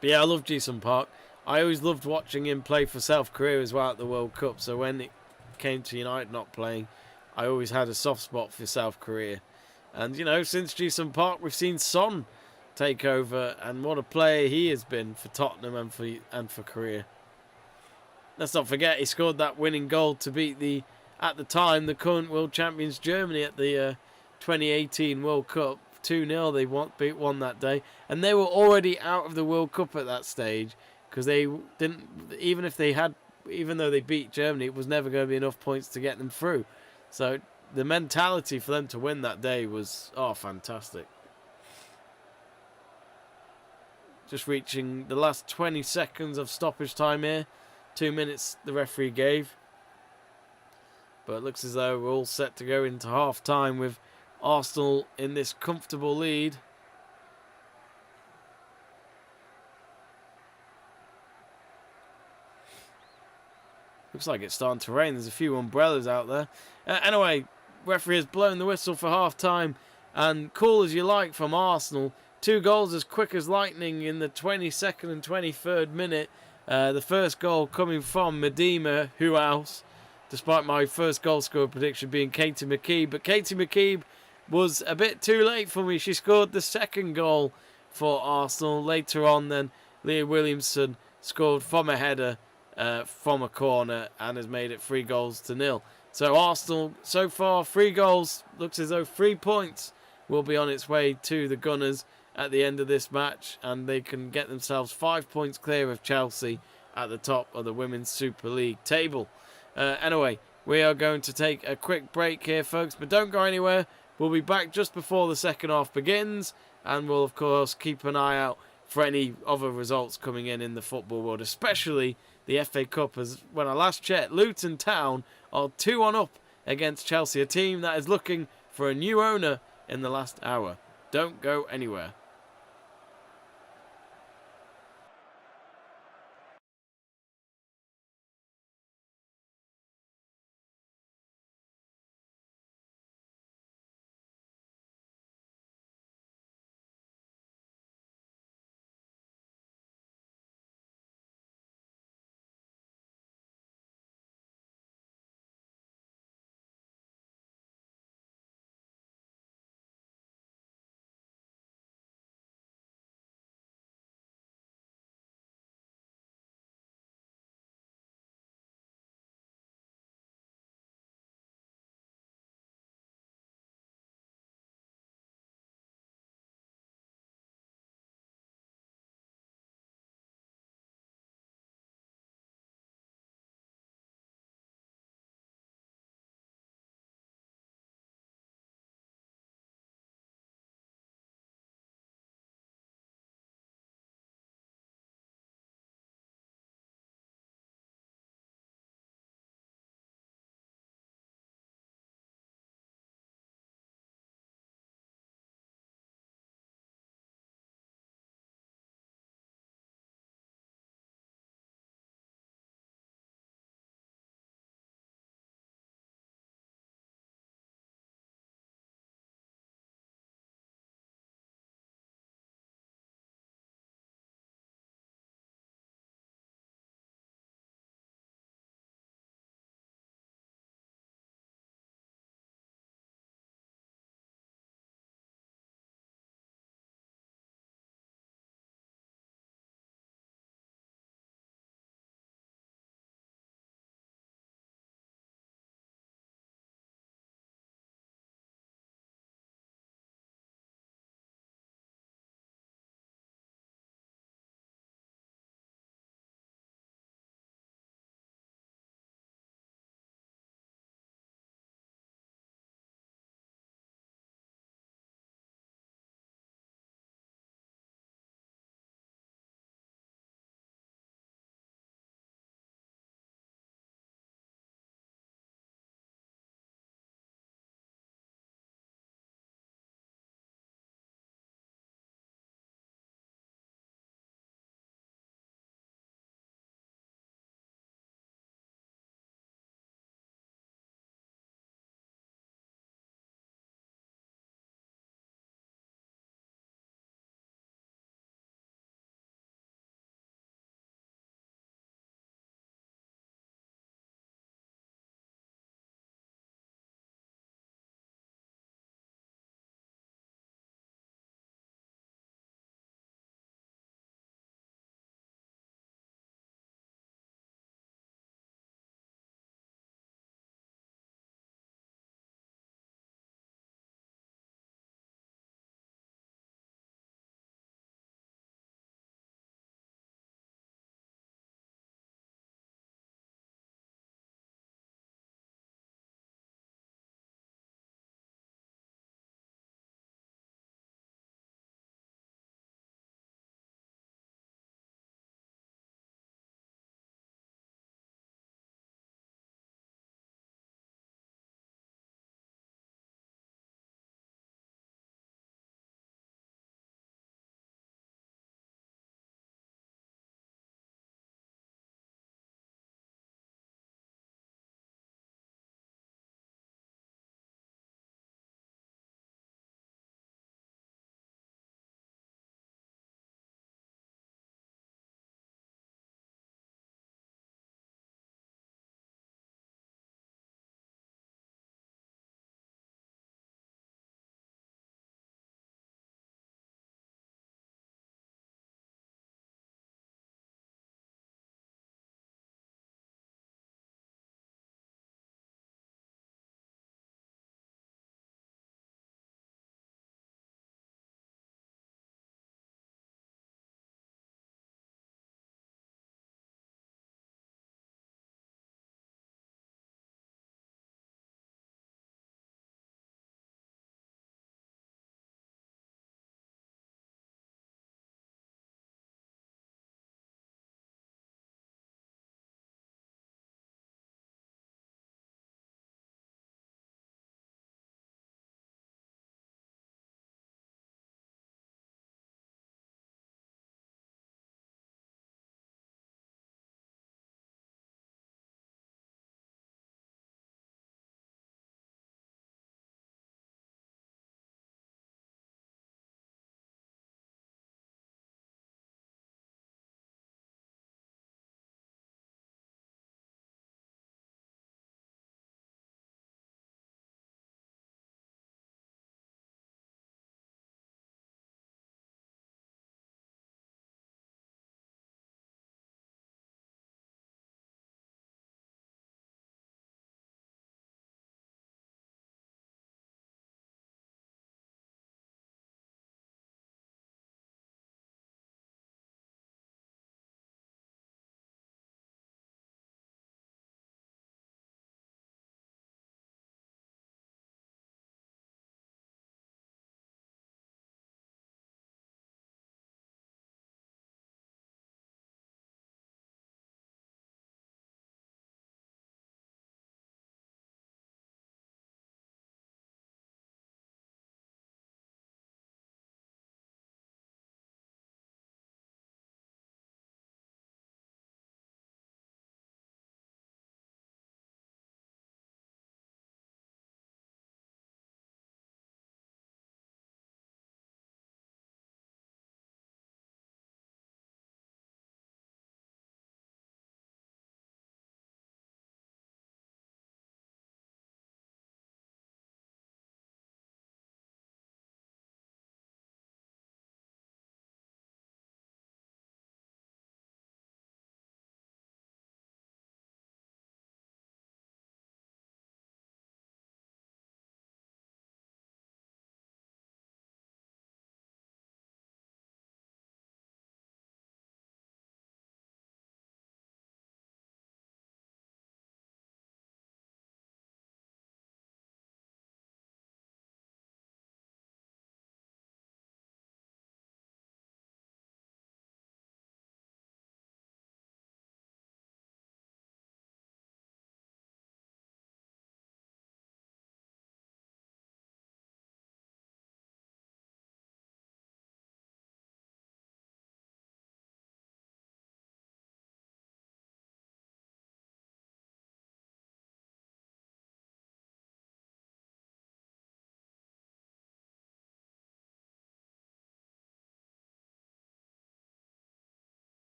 But yeah, I love Ji-Sung Park. I always loved watching him play for South Korea as well at the World Cup. So when it came to United not playing, I always had a soft spot for South Korea. And, since Ji-Sung Park, we've seen Son take over. And what a player he has been for Tottenham and for Korea. Let's not forget, he scored that winning goal to beat at the time, the current world champions Germany at the 2018 World Cup. 2-0 they won that day. And they were already out of the World Cup at that stage. Because they didn't, even though they beat Germany, it was never going to be enough points to get them through. So the mentality for them to win that day was, fantastic. Just reaching the last 20 seconds of stoppage time here. 2 minutes the referee gave. But it looks as though we're all set to go into half time with Arsenal in this comfortable lead. Looks like it's starting to rain. There's a few umbrellas out there. Anyway, referee has blown the whistle for half-time. And cool as you like from Arsenal. 2 goals as quick as lightning in the 22nd and 23rd minute. The first goal coming from Medema, who else? Despite my first goal scorer prediction being Katie McKeeb. But Katie McKeeb was a bit too late for me. She scored the second goal for Arsenal. Later on then, Leah Williamson scored from a header. From a corner and has made it 3-0. So Arsenal so far 3 goals, looks as though 3 points will be on its way to the Gunners at the end of this match, and they can get themselves 5 points clear of Chelsea at the top of the Women's Super League table. Anyway, we are going to take a quick break here, folks, but don't go anywhere. We'll be back just before the second half begins, and we'll of course keep an eye out for any other results coming in the football world, especially the FA Cup, as when I last checked, Luton Town are 2-1 up against Chelsea, a team that is looking for a new owner in the last hour. Don't go anywhere.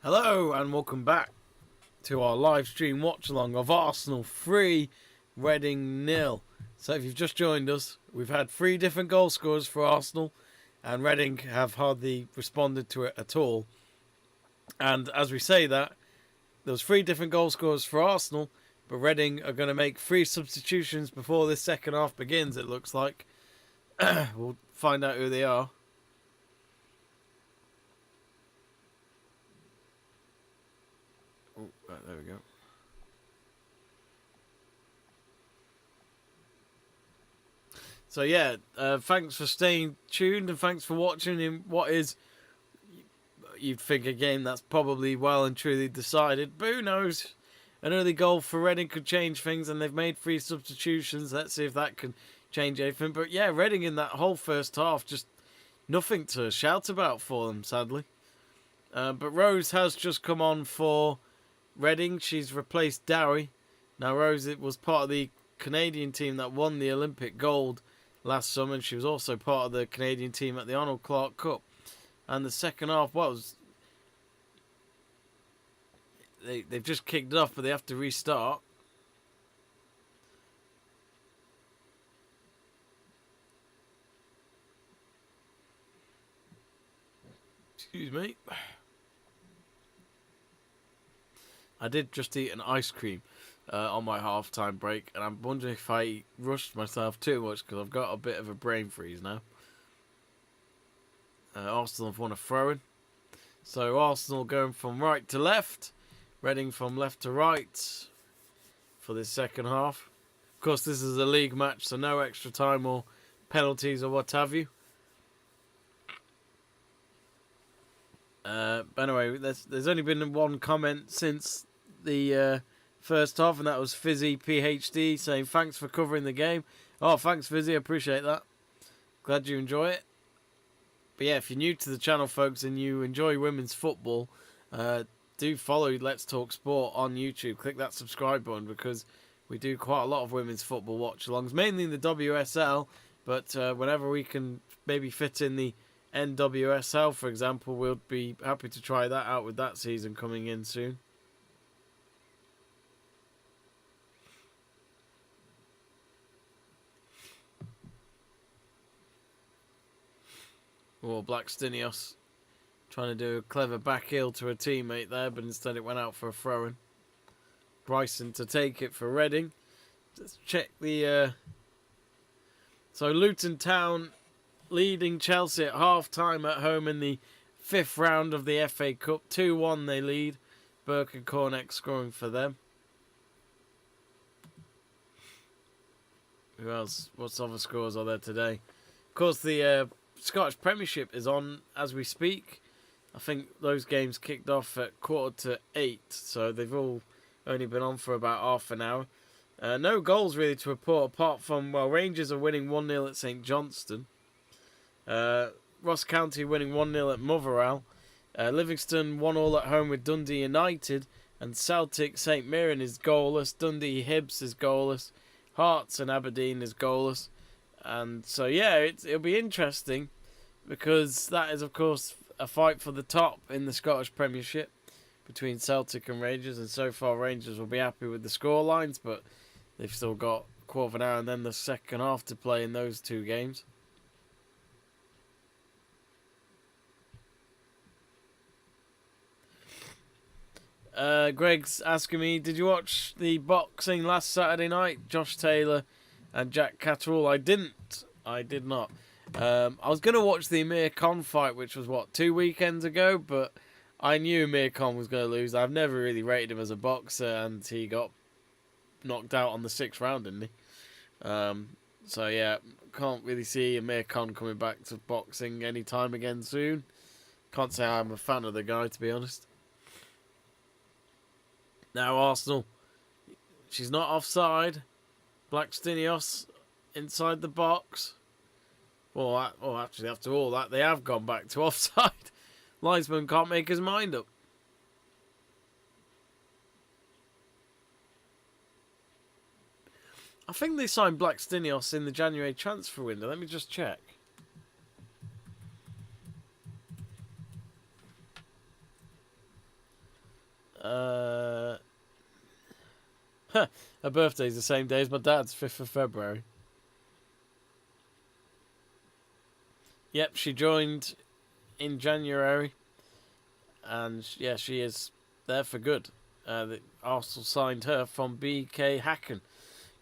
Hello and welcome back to our live stream watch along of Arsenal 3, Reading 0. So if you've just joined us, we've had 3 different goal scorers for Arsenal and Reading have hardly responded to it at all. And as we say that, there's 3 different goal scorers for Arsenal, but Reading are going to make 3 substitutions before this second half begins, it looks like. We'll find out who they are. Oh, right, there we go. So yeah, thanks for staying tuned and thanks for watching in what is, you'd think, a game that's probably well and truly decided. But who knows? An early goal for Reading could change things, and they've made 3 substitutions. Let's see if that can change anything. But yeah, Reading in that whole first half, just nothing to shout about for them, sadly. But Rose has just come on for Reading. She's replaced Dowie. Now Rose, it was part of the Canadian team that won the Olympic gold last summer, and she was also part of the Canadian team at the Arnold Clark Cup. And the second half was, they've just kicked it off, but they have to restart. Excuse me. I did just eat an ice cream on my half-time break, and I'm wondering if I rushed myself too much because I've got a bit of a brain freeze now. Arsenal have won a throw-in. So Arsenal going from right to left, Reading from left to right for this second half. Of course, this is a league match, so no extra time or penalties or what have you. But anyway, there's only been one comment since the first half, and that was Fizzy PhD saying thanks for covering the game. Oh, thanks Fizzy, I appreciate that. Glad you enjoy it. But yeah, if you're new to the channel, folks, and you enjoy women's football, do follow Let's Talk Sport on YouTube. Click that subscribe button because we do quite a lot of women's football watch-alongs, mainly in the WSL, but whenever we can maybe fit in the NWSL, for example, we'll be happy to try that out with that season coming in soon. Or Blackstenios trying to do a clever back heel to a teammate there, but instead it went out for a throw-in. Bryson to take it for Reading. Let's check the... So Luton Town leading Chelsea at half-time at home in the 5th round of the FA Cup. 2-1 they lead. Burke and Corneck scoring for them. Who else? What other scores are there today? Of course, the Scottish Premiership is on as we speak. I think those games kicked off at 7:45, so they've all only been on for about half an hour. No goals really to report apart from, well, Rangers are winning 1-0 at St Johnstone. Ross County winning 1-0 at Motherwell. Livingston 1-1 at home with Dundee United. And Celtic St Mirren is goalless. Dundee Hibs is goalless. Hearts and Aberdeen is goalless. And so, yeah, it'll be interesting because that is, of course, a fight for the top in the Scottish Premiership between Celtic and Rangers. And so far, Rangers will be happy with the scorelines, but they've still got a quarter of an hour and then the second half to play in those 2 games. Greg's asking me, did you watch the boxing last Saturday night? Josh Taylor and Jack Catterall. I didn't. I did not. I was going to watch the Amir Khan fight, which was, 2 weekends ago, but I knew Amir Khan was going to lose. I've never really rated him as a boxer, and he got knocked out on the 6th round, didn't he? So, yeah, can't really see Amir Khan coming back to boxing anytime again soon. Can't say I'm a fan of the guy, to be honest. Now Arsenal, she's not offside. Blackstenios inside the box. Well, actually, after all that, they have gone back to offside. Linesman can't make his mind up. I think they signed Blackstenios in the January transfer window. Let me just check. Her birthday's the same day as my dad's, 5th of February. Yep, she joined in January. And yeah, she is there for good. Arsenal signed her from BK Häcken.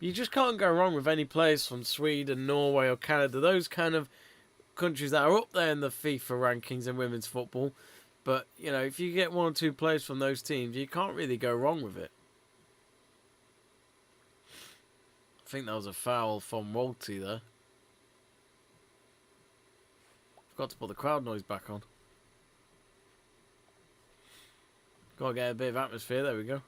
You just can't go wrong with any players from Sweden, Norway or Canada. Those kind of countries that are up there in the FIFA rankings in women's football. But, you know, if you get one or two players from those teams, you can't really go wrong with it. I think that was a foul from Walty there. Forgot to put the crowd noise back on. Gotta get a bit of atmosphere, there we go.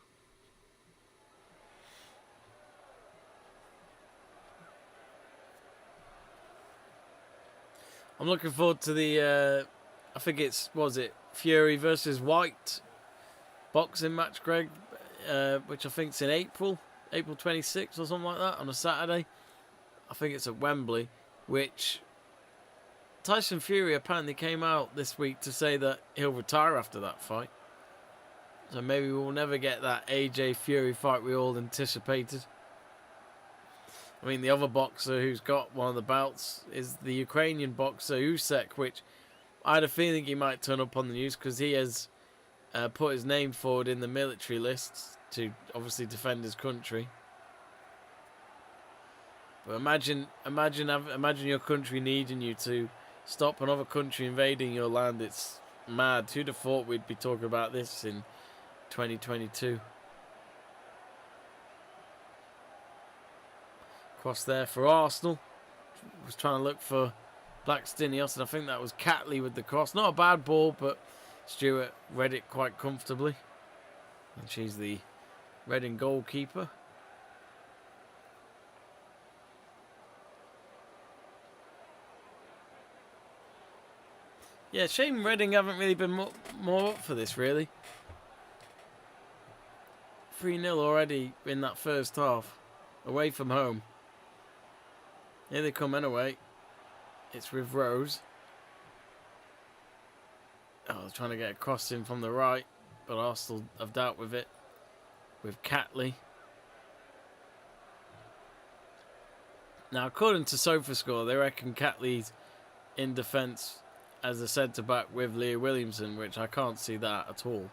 I'm looking forward to the, I think it's, what was it, Fury versus White boxing match, Greg, which I think is in April 26th or something like that, on a Saturday. I think it's at Wembley, which Tyson Fury apparently came out this week to say that he'll retire after that fight. So maybe we'll never get that AJ Fury fight we all anticipated. I mean, the other boxer who's got one of the belts is the Ukrainian boxer Usyk, which I had a feeling he might turn up on the news because he has put his name forward in the military lists to obviously defend his country. But imagine your country needing you to stop another country invading your land. It's mad. Who'd have thought we'd be talking about this in 2022? Cross there for Arsenal. Was trying to look for Blackstenius, and I think that was Catley with the cross. Not a bad ball, but Stewart read it quite comfortably. And she's the Reading goalkeeper. Yeah, shame Reading haven't really been more up for this, really. 3-0 already in that first half. Away from home. Here they come anyway. It's with Rose. Oh, they're trying to get a cross in from the right, but Arsenal have dealt with it. With Catley. Now, according to SofaScore, they reckon Catley's in defence as a centre-back with Leah Williamson, which I can't see that at all.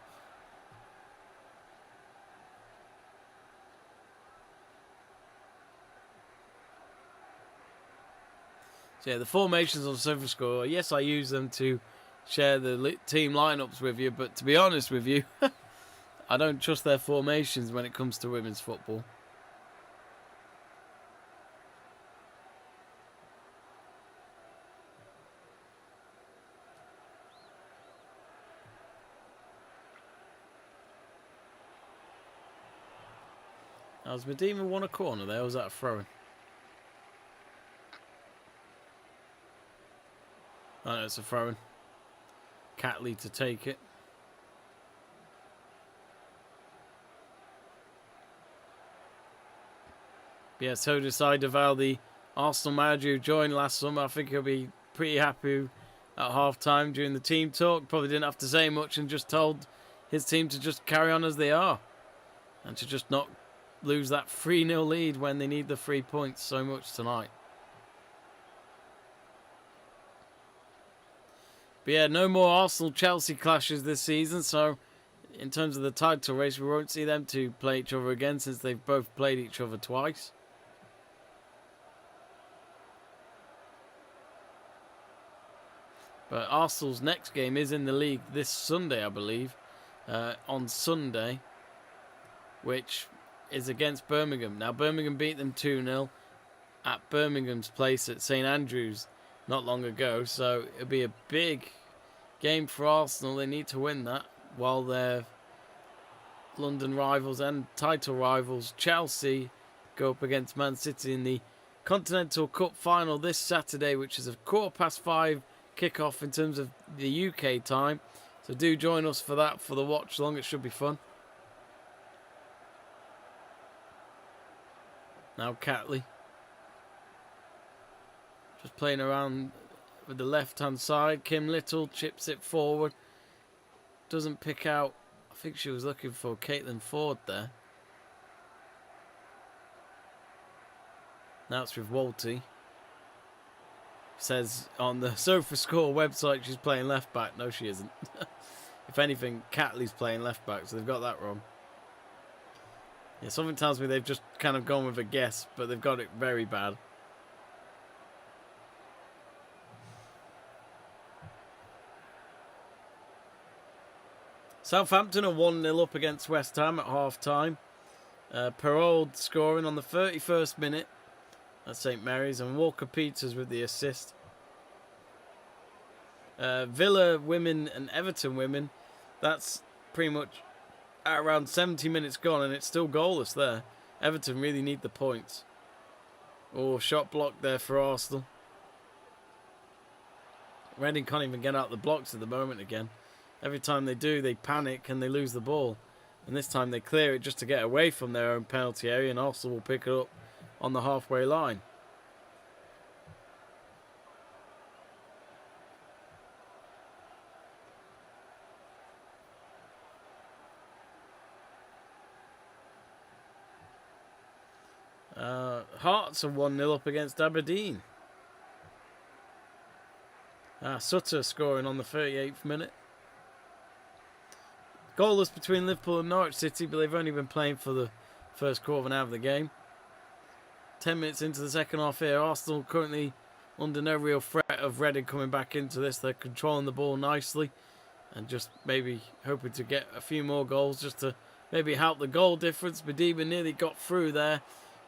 So yeah, the formations on SofaScore, yes, I use them to share the team lineups with you, but to be honest with you, I don't trust their formations when it comes to women's football. Now, has Medina won a corner there, or was that a throw-in? Oh, no, it's a throw-in. Catley to take it. But yeah, so decided Val, the Arsenal manager who joined last summer. I think he'll be pretty happy at half-time during the team talk. Probably didn't have to say much and just told his team to just carry on as they are. And to just not lose that 3-0 lead when they need the 3 points so much tonight. But yeah, no more Arsenal-Chelsea clashes this season, so in terms of the title race, we won't see them two play each other again since they've both played each other twice. But Arsenal's next game is in the league this Sunday, I believe, on Sunday, which is against Birmingham. Now, Birmingham beat them 2-0 at Birmingham's place at St Andrews not long ago, so it'll be a big game for Arsenal. They need to win that, while their London rivals and title rivals Chelsea go up against Man City in the Continental Cup final this Saturday, which is a 5:15 kickoff in terms of the UK time. So do join us for that, for the watch along. It should be fun. Now Catley. Just playing around with the left-hand side. Kim Little chips it forward. Doesn't pick out. I think she was looking for Caitlin Ford there. That's with Walty. Says on the SofaScore website she's playing left back. No, she isn't. If anything, Catley's playing left back, so they've got that wrong. Yeah, something tells me they've just kind of gone with a guess, but they've got it very bad. Southampton are 1-0 up against West Ham at half-time. Perold scoring on the 31st minute at St Mary's, and Walker Peters with the assist. Villa women and Everton women, that's pretty much at around 70 minutes gone, and it's still goalless there. Everton really need the points. Oh, shot blocked there for Arsenal. Reading can't even get out the blocks at the moment again. Every time they do, they panic and they lose the ball. And this time they clear it just to get away from their own penalty area, and Arsenal will pick it up on the halfway line. Hearts are 1-0 up against Aberdeen. Sutter scoring on the 38th minute. Goalless between Liverpool and Norwich City, but they've only been playing for the first quarter of an hour of the game. 10 minutes into the second half here, Arsenal currently under no real threat of Reading coming back into this. They're controlling the ball nicely and just maybe hoping to get a few more goals just to maybe help the goal difference. Madiba nearly got through there,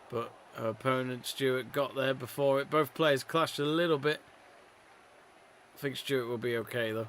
but her opponent Stewart got there before it. Both players clashed a little bit. I think Stewart will be okay though.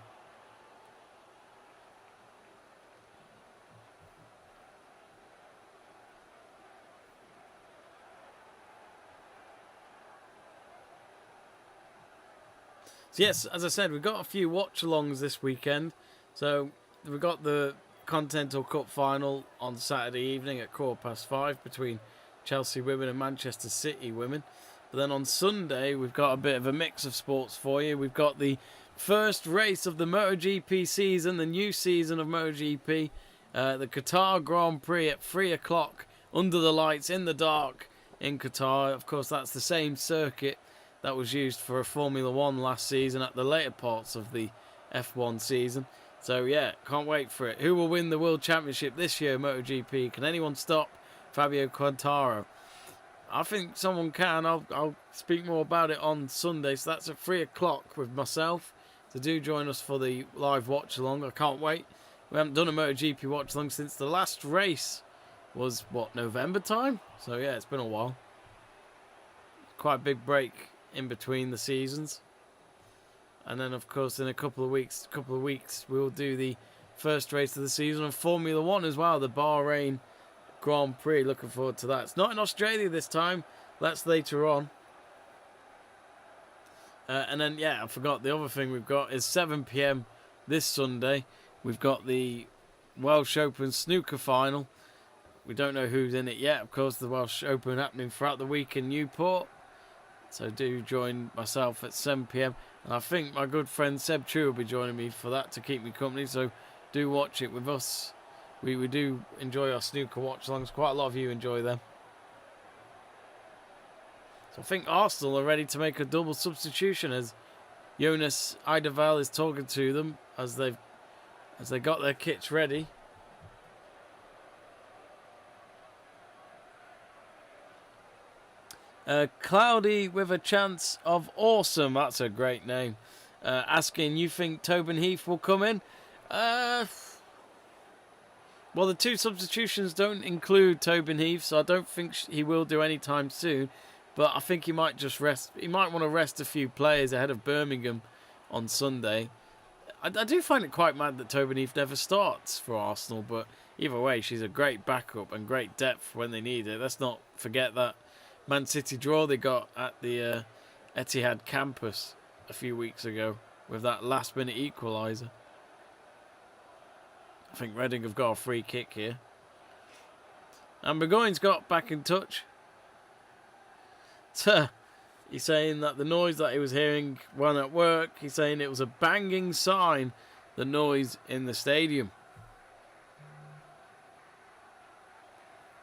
So yes, as I said, we've got a few watch-alongs this weekend. So we've got the Continental Cup final on Saturday evening at 5:15 between Chelsea women and Manchester City women. But then on Sunday, we've got a bit of a mix of sports for you. We've got the first race of the MotoGP season, the new season of MotoGP, the Qatar Grand Prix at 3 o'clock, under the lights, in the dark, in Qatar. Of course, that's the same circuit that was used for a Formula 1 last season at the later parts of the F1 season. So yeah, can't wait for it. Who will win the World Championship this year, MotoGP? Can anyone stop Fabio Quartararo? I think someone can. I'll speak more about it on Sunday. So that's at 3 o'clock with myself. So do join us for the live watch along. I can't wait. We haven't done a MotoGP watch along since the last race was, what, November time? So yeah, it's been a while. Quite a big break in between the seasons. And then of course in a couple of weeks we'll do the first race of the season of Formula 1 as well, the Bahrain Grand Prix. Looking forward to that. It's not in Australia this time. That's later on. And then, yeah, I forgot the other thing we've got is 7 p.m. this Sunday. We've got the Welsh Open Snooker final. We don't know who's in it yet. Of course, the Welsh Open happening throughout the week in Newport. So do join myself at 7 p.m. And I think my good friend Seb True will be joining me for that to keep me company. So do watch it with us. We do enjoy our snooker watch-alongs. Quite a lot of you enjoy them. So I think Arsenal are ready to make a double substitution as Jonas Eidevall is talking to them as they got their kits ready. Cloudy with a chance of awesome. That's a great name. Asking, you think Tobin Heath will come in? Well, the two substitutions don't include Tobin Heath, so I don't think he will do anytime soon. But I think he might just rest. He might want to rest a few players ahead of Birmingham on Sunday. I do find it quite mad that Tobin Heath never starts for Arsenal, but either way, she's a great backup and great depth when they need it. Let's not forget that Man City draw they got at the Etihad campus a few weeks ago with that last-minute equaliser. I think Reading have got a free kick here. And Burgoyne's got back in touch. He's saying that the noise that he was hearing when at work, he's saying it was a banging sign, the noise in the stadium.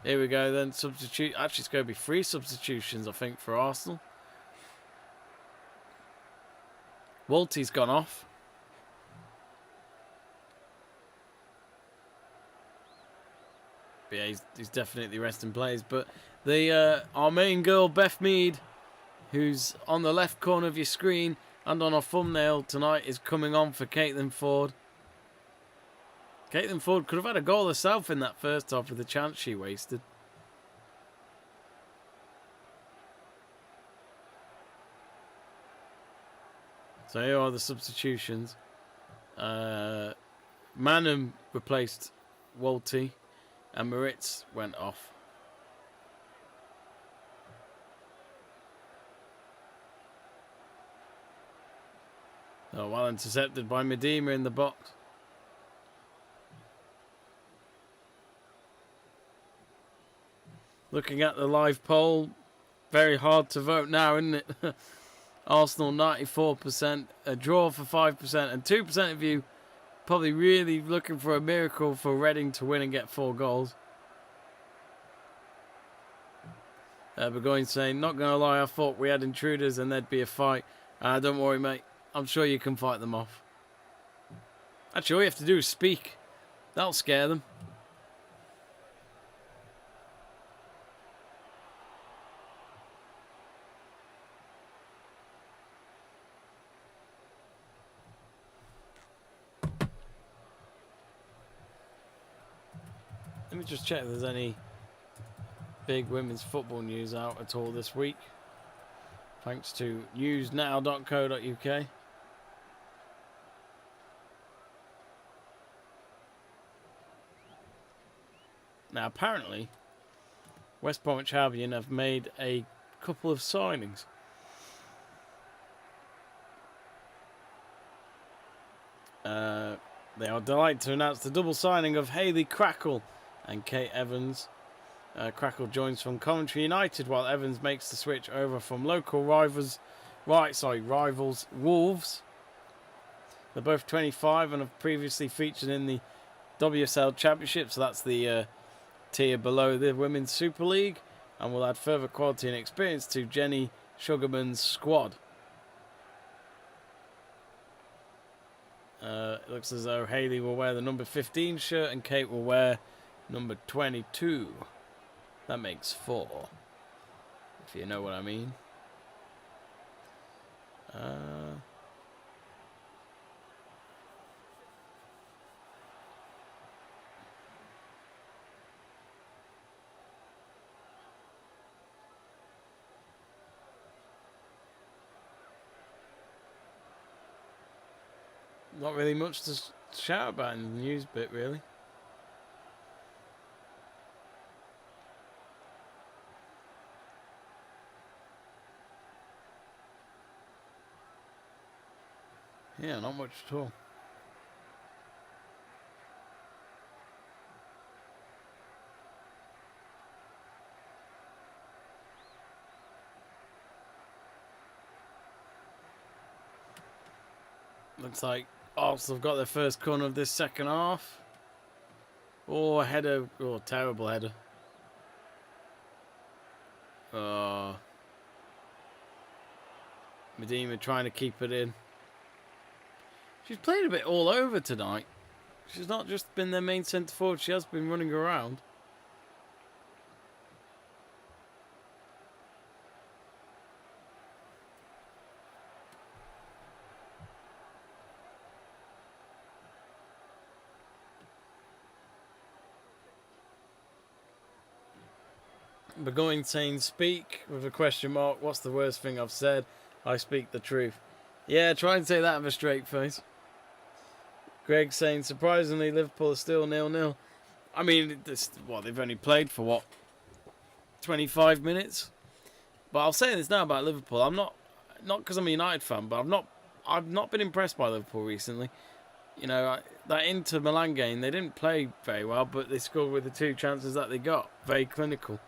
Here we go then. Substitute. Actually, it's going to be 3 substitutions, I think, for Arsenal. Walty's gone off. But yeah, he's definitely resting players. But our main girl, Beth Mead, who's on the left corner of your screen and on our thumbnail tonight, is coming on for Caitlin Ford. Caitlin Ford could have had a goal herself in that first half with the chance she wasted. So here are the substitutions. Manham replaced Walty and Moritz went off. Oh, well intercepted by Medema in the box. Looking at the live poll, very hard to vote now, isn't it? Arsenal 94%, a draw for 5%, and 2% of you probably really looking for a miracle for Reading to win and get 4 goals. Burgoyne saying, not going to lie, I thought we had intruders and there'd be a fight. Don't worry, mate. I'm sure you can fight them off. Actually, all you have to do is speak. That'll scare them. Let me just check if there's any big women's football news out at all this week. Thanks to newsnow.co.uk. Now, apparently, West Bromwich Albion have made a couple of signings. They are delighted to announce the double signing of Hayley Crackle and Kate Evans. Crackle joins from Coventry United, while Evans makes the switch over from local rivals Wolves. They're both 25 and have previously featured in the WSL Championship, so that's the tier below the Women's Super League, and will add further quality and experience to Jenny Sugarman's squad. It looks as though Hayley will wear the number 15 shirt and Kate will wear number 22. That makes 4, if you know what I mean. Not really much to shout about in the news bit, really. Yeah, not much at all. Looks like Arsenal have got their first corner of this second half. Oh, a header. Oh, terrible header. Oh. Medema trying to keep it in. She's played a bit all over tonight. She's not just been their main centre forward, she has been running around. Burgoyne saying, speak with a question mark. What's the worst thing I've said? I speak the truth. Yeah, try and say that with a straight face. Greg saying, surprisingly, Liverpool are still 0-0. I mean, they've only played for 25 minutes? But I'll say this now about Liverpool. I'm not because I'm a United fan, but I've not been impressed by Liverpool recently. You know, that Inter Milan game, they didn't play very well, but they scored with the 2 chances that they got. Very clinical.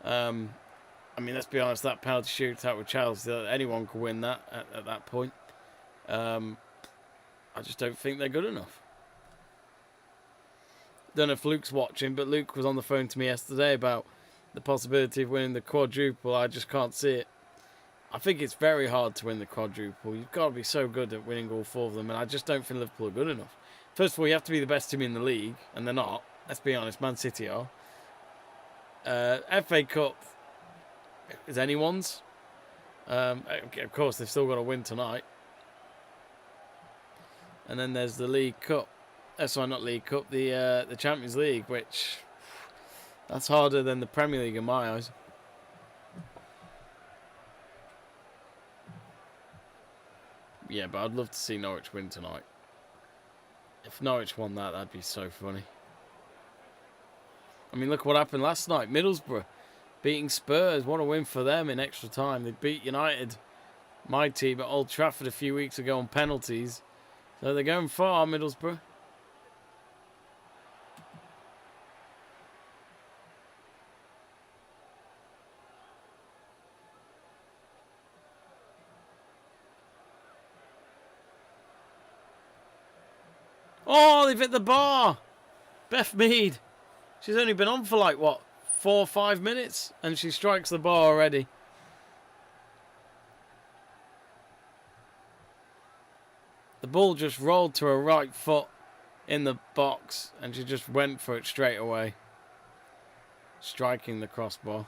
I mean, let's be honest, that penalty shootout with Chelsea, anyone could win that at that point. I just don't think they're good enough. don't know if Luke's watching, but Luke was on the phone to me yesterday about the possibility of winning the quadruple. I just can't see it. I think it's very hard to win the quadruple. You've got to be so good at winning all 4 of them, and I just don't think Liverpool are good enough. First of all, you have to be the best team in the league, and they're not. Let's be honest, Man City are. FA Cup is anyone's. Of course, they've still got to win tonight. And then there's the League Cup. Sorry, not League Cup, the Champions League, which that's harder than the Premier League in my eyes. Yeah, but I'd love to see Norwich win tonight. If Norwich won that, that'd be so funny. I mean, look what happened last night. Middlesbrough beating Spurs. What a win for them in extra time. They beat United, my team, at Old Trafford a few weeks ago on penalties. So they're going far, Middlesbrough. Oh, they've hit the bar. Beth Mead. She's only been on for like, what, 4 or 5 minutes? And she strikes the bar already. The ball just rolled to her right foot in the box. And she just went for it straight away. Striking the crossbar.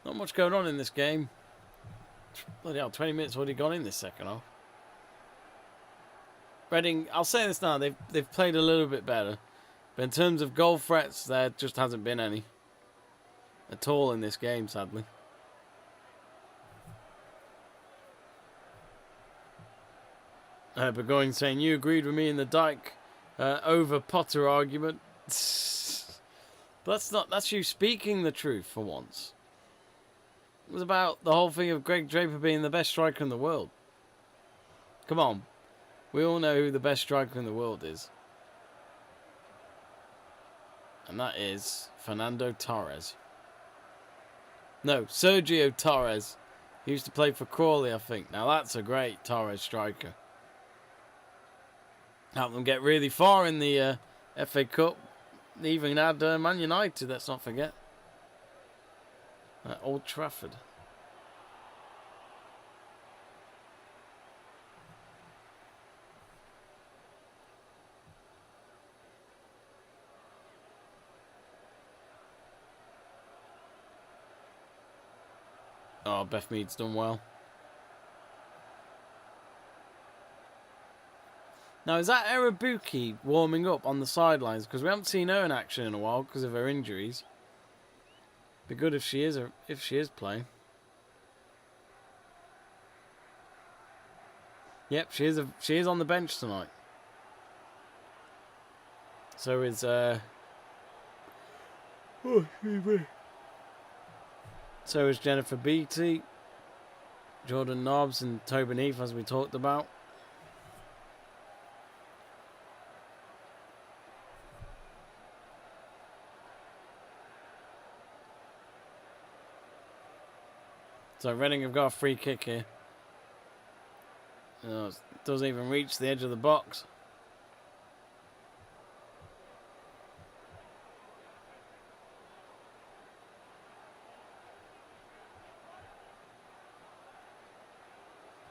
Not much going on in this game. Bloody hell, 20 minutes already gone in this second half. Reading, I'll say this now, they've played a little bit better. But in terms of goal threats, there just hasn't been any. At all in this game, sadly. But going saying, you agreed with me in the Dyke over Potter argument. But that's you speaking the truth for once. It was about the whole thing of Greg Draper being the best striker in the world. Come on. We all know who the best striker in the world is. And that is Fernando Torres. No, Sergio Torres. He used to play for Crawley, I think. Now that's a great Torres striker. Helped them get really far in the FA Cup. They even had Man United, let's not forget. At Old Trafford. Oh, Beth Mead's done well. Now, is that Erabuki warming up on the sidelines? Because we haven't seen her in action in a while because of her injuries. Be good if she is playing. Yep, she is on the bench tonight. So is so is Jennifer Beattie, Jordan Nobbs, and Tobin Heath, as we talked about. So Reading have got a free kick here. Oh, it doesn't even reach the edge of the box.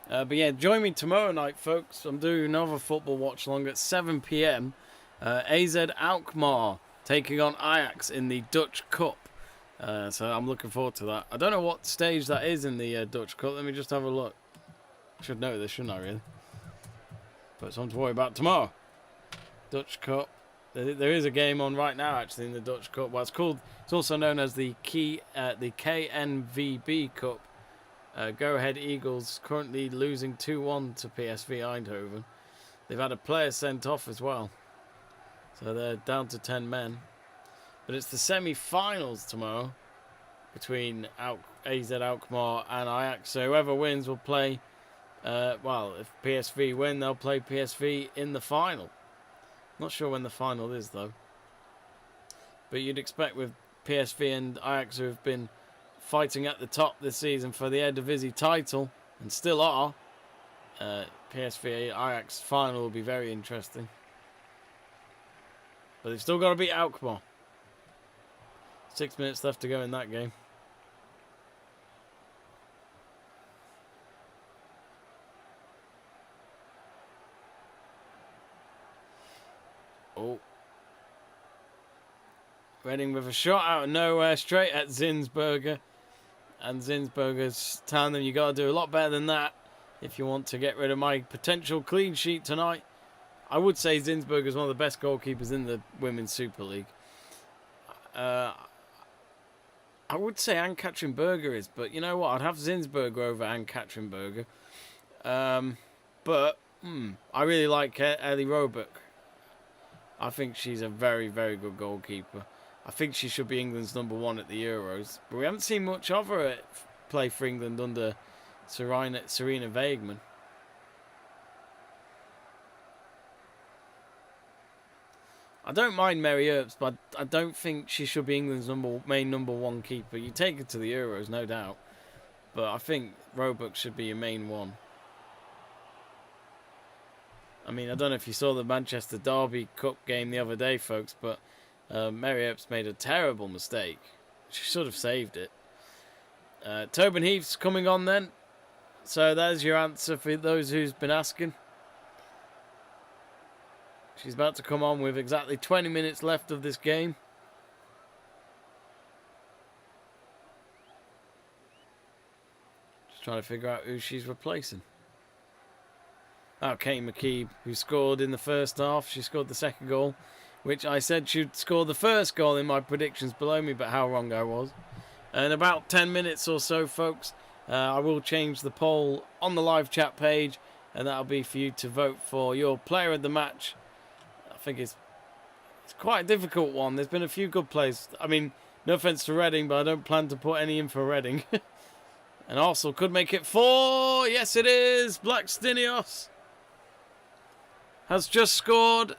But yeah, join me tomorrow night, folks. I'm doing another football watch along at 7 p.m. AZ Alkmaar taking on Ajax in the Dutch Cup. So I'm looking forward to that. I don't know what stage that is in the Dutch Cup. Let me just have a look. I should know this, shouldn't I, really? But something to worry about tomorrow. Dutch Cup. There is a game on right now, actually, in the Dutch Cup. Well, it's also known as the KNVB Cup. Go Ahead Eagles currently losing 2-1 to PSV Eindhoven. They've had a player sent off as well. So they're down to 10 men. But it's the semi-finals tomorrow between AZ Alkmaar and Ajax. So whoever wins will play, well, if PSV win, they'll play PSV in the final. Not sure when the final is, though. But you'd expect with PSV and Ajax, who have been fighting at the top this season for the Eredivisie title, and still are, PSV Ajax final will be very interesting. But they've still got to beat Alkmaar. 6 minutes left to go in that game. Oh. Reading with a shot out of nowhere, straight at Zinsberger. And Zinsberger's telling them you got to do a lot better than that if you want to get rid of my potential clean sheet tonight. I would say Zinsberger's one of the best goalkeepers in the Women's Super League. I would say Ann-Katrin Berger is, but you know what? I'd have Zinsberger over Ann-Katrin Berger. But I really like Ellie Roebuck. I think she's a very, very good goalkeeper. I think she should be England's #1 at the Euros. But we haven't seen much of her play for England under Serena Weigmann. I don't mind Mary Earps, but I don't think she should be England's main #1 keeper. You take her to the Euros, no doubt. But I think Roebuck should be your main one. I mean, I don't know if you saw the Manchester Derby Cup game the other day, folks, but Mary Earps made a terrible mistake. She should have saved it. Tobin Heath's coming on then. So there's your answer for those who's been asking. She's about to come on with exactly 20 minutes left of this game. Just trying to figure out who she's replacing. Oh, Katie McKeeb, who scored in the first half. She scored the second goal, which I said she'd score the first goal in my predictions below me, but how wrong I was. In about 10 minutes or so, folks, I will change the poll on the live chat page, and that'll be for you to vote for your player of the match. I think it's quite a difficult one. There's been a few good plays. I mean, no offence to Reading, but I don't plan to put any in for Reading. And Arsenal could make it 4. Yes, it is. Black Stinios has just scored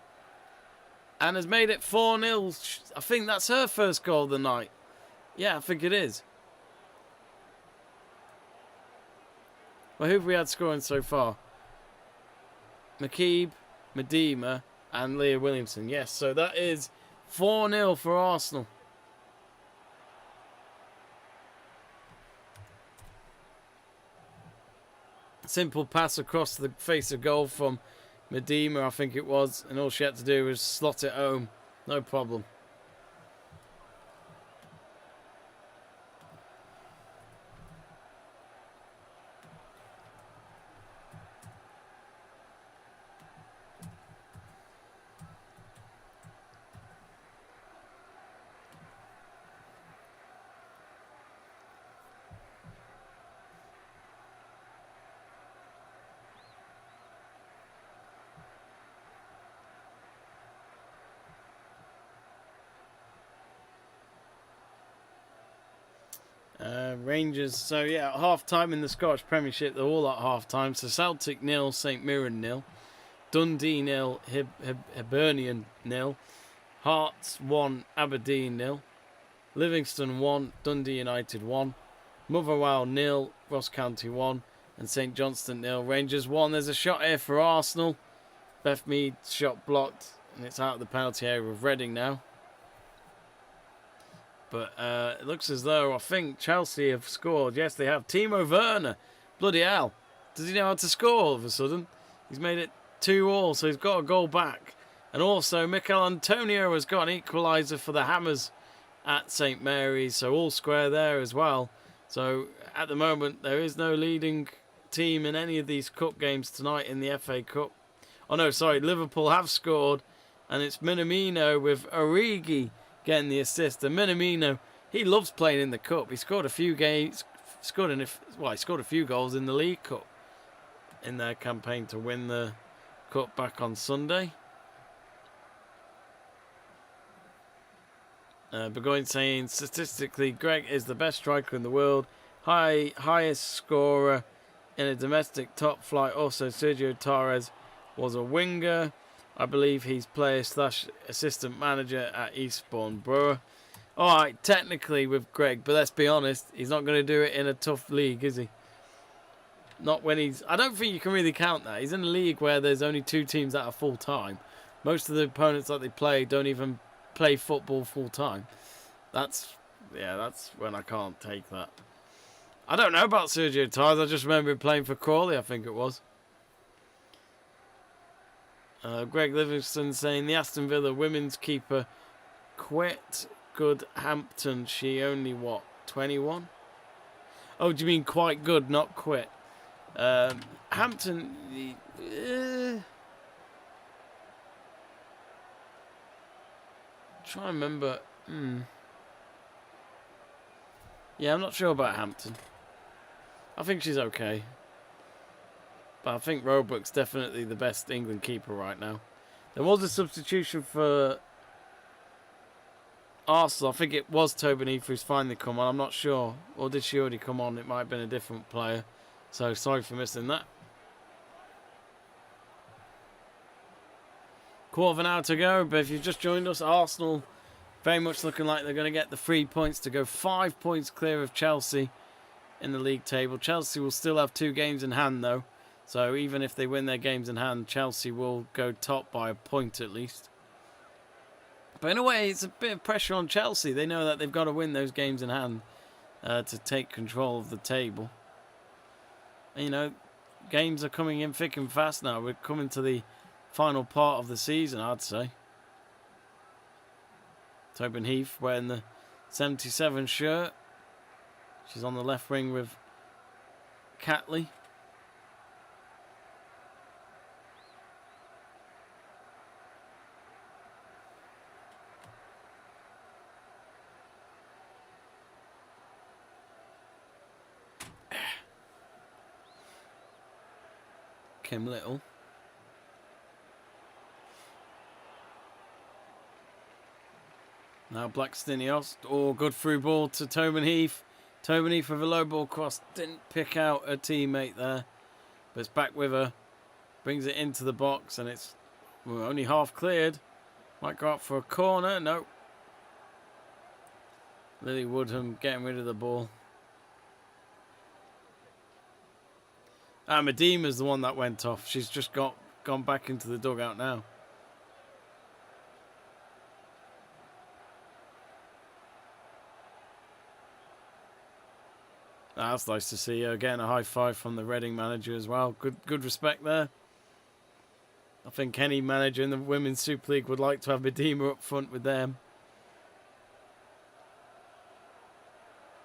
and has made it 4-0. I think that's her first goal of the night. Yeah, I think it is. Well, who have we had scoring so far? McKeeb, Medema, and Leah Williamson. Yes, so that is 4-0 for Arsenal. Simple pass across the face of goal from Medema, I think it was, and all she had to do was slot it home. No problem. Rangers, so yeah, half time in the Scottish Premiership, they're all at half time. So Celtic 0, St Mirren 0, Dundee 0, Hibernian 0, Hearts 1, Aberdeen 0, Livingston 1, Dundee United 1, Motherwell 0, Ross County 1, and St Johnstone 0, Rangers 1. There's a shot here for Arsenal. Beth Mead's shot blocked, and it's out of the penalty area of Reading now. But it looks as though, I think, Chelsea have scored. Yes, they have. Timo Werner. Bloody hell. Does he know how to score all of a sudden? He's made it 2-2, so he's got a goal back. And also, Mikel Antonio has got an equaliser for the Hammers at St Mary's. So all square there as well. So at the moment, there is no leading team in any of these cup games tonight in the FA Cup. Oh no, sorry, Liverpool have scored. And it's Minamino with Origi getting the assist. And Minamino, he loves playing in the cup. He scored a few games, he scored a few goals in the League Cup in their campaign to win the cup back on Sunday. Burgoyne saying, statistically, Greg is the best striker in the world. Highest scorer in a domestic top flight. Also, Sergio Torres was a winger. I believe he's player/assistant manager at Eastbourne Borough. Alright, technically with Greg, but let's be honest, he's not going to do it in a tough league, is he? Not when he's... I don't think you can really count that. He's in a league where there's only 2 teams that are full-time. Most of the opponents that they play don't even play football full-time. That's when I can't take that. I don't know about Sergio Torres. I just remember him playing for Crawley, I think it was. Greg Livingston saying, the Aston Villa women's keeper quit good Hampton. She only, what, 21? Oh, do you mean quite good, not quit? Hampton... Try and remember. Yeah, I'm not sure about Hampton. I think she's okay. But I think Roebuck's definitely the best England keeper right now. There was a substitution for Arsenal. I think it was Tobin Heath who's finally come on. I'm not sure. Or did she already come on? It might have been a different player. So sorry for missing that. Quarter of an hour to go. But if you've just joined us, Arsenal very much looking like they're going to get the 3 points to go 5 points clear of Chelsea in the league table. Chelsea will still have 2 games in hand though. So even if they win their games in hand, Chelsea will go top by a point at least. But in a way, it's a bit of pressure on Chelsea. They know that they've got to win those games in hand to take control of the table. And, you know, games are coming in thick and fast now. We're coming to the final part of the season, I'd say. Tobin Heath wearing the 77 shirt. She's on the left wing with Catley. Kim Little. Now Blackstenios. Oh, good through ball to Tobin Heath. Tobin Heath with a low ball cross. Didn't pick out a teammate there. But it's back with her. Brings it into the box and it's only half cleared. Might go up for a corner. No. Lily Woodham getting rid of the ball. Medema's the one that went off. She's just gone back into the dugout now. That's nice to see her getting a high five from the Reading manager as well. Good respect there. I think any manager in the Women's Super League would like to have Medema up front with them.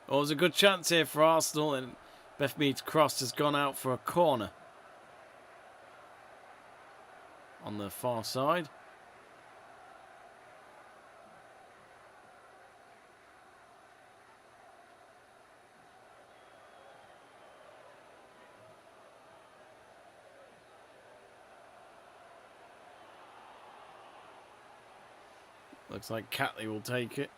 Oh, there's a good chance here for Arsenal, and Beth Mead's cross has gone out for a corner on the far side. Looks like Catley will take it.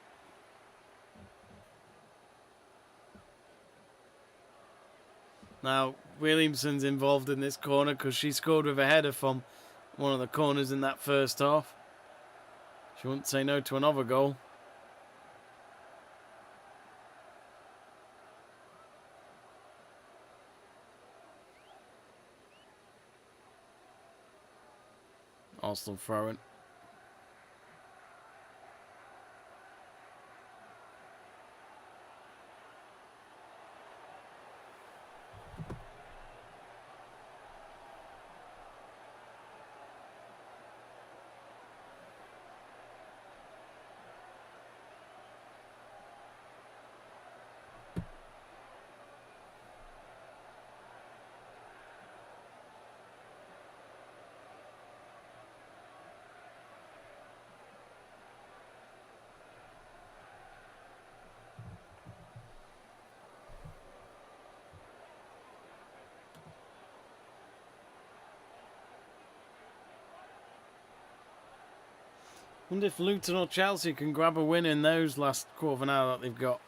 Now, Williamson's involved in this corner because she scored with a header from one of the corners in that first half. She wouldn't say no to another goal. Arsenal throwing. Wonder if Luton or Chelsea can grab a win in those last quarter of an hour that they've got.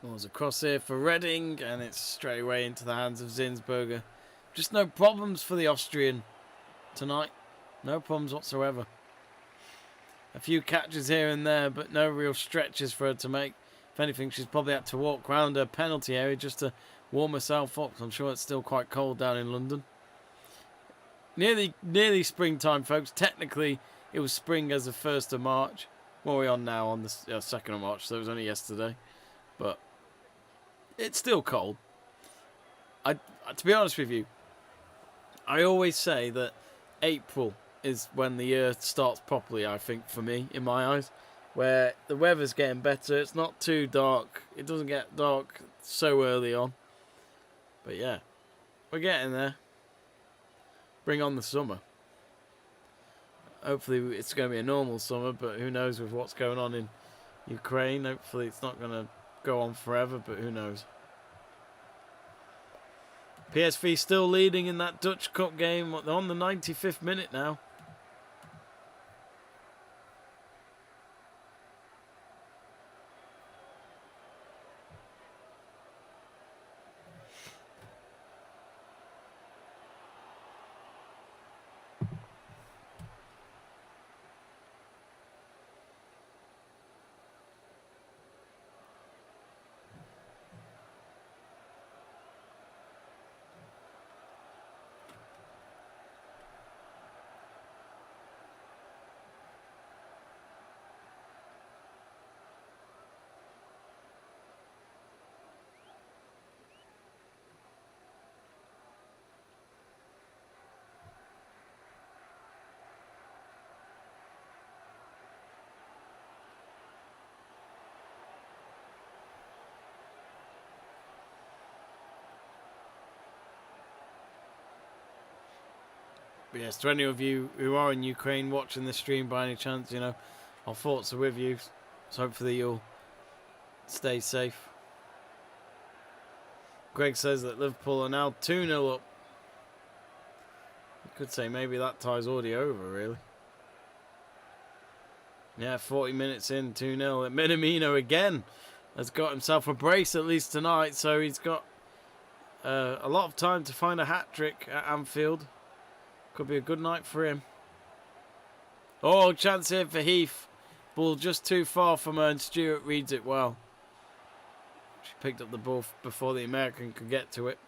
Well, there's a cross here for Reading, and it's straight away into the hands of Zinsberger. Just no problems for the Austrian tonight. No problems whatsoever. A few catches here and there, but no real stretches for her to make. If anything, she's probably had to walk around her penalty area just to warm herself up. I'm sure it's still quite cold down in London. Nearly springtime, folks. Technically, it was spring as of 1st of March. What are we on now? On the 2nd of March, so it was only yesterday. But it's still cold. To be honest with you, I always say that April is when the year starts properly, I think, for me, in my eyes, where the weather's getting better. It's not too dark. It doesn't get dark so early on. But yeah, we're getting there. Bring on the summer. Hopefully it's going to be a normal summer, but who knows with what's going on in Ukraine. Hopefully it's not going to go on forever, but who knows. PSV still leading in that Dutch Cup game. They're on the 95th minute now. But yes, to any of you who are in Ukraine watching this stream by any chance, you know, our thoughts are with you. So hopefully you'll stay safe. Greg says that Liverpool are now 2-0 up. You could say maybe that ties already over, really. Yeah, 40 minutes in, 2-0. Minamino again has got himself a brace at least tonight, so he's got a lot of time to find a hat-trick at Anfield. Could be a good night for him. Oh, chance here for Heath. Ball just too far from her, and Stewart reads it well. She picked up the ball before the American could get to it.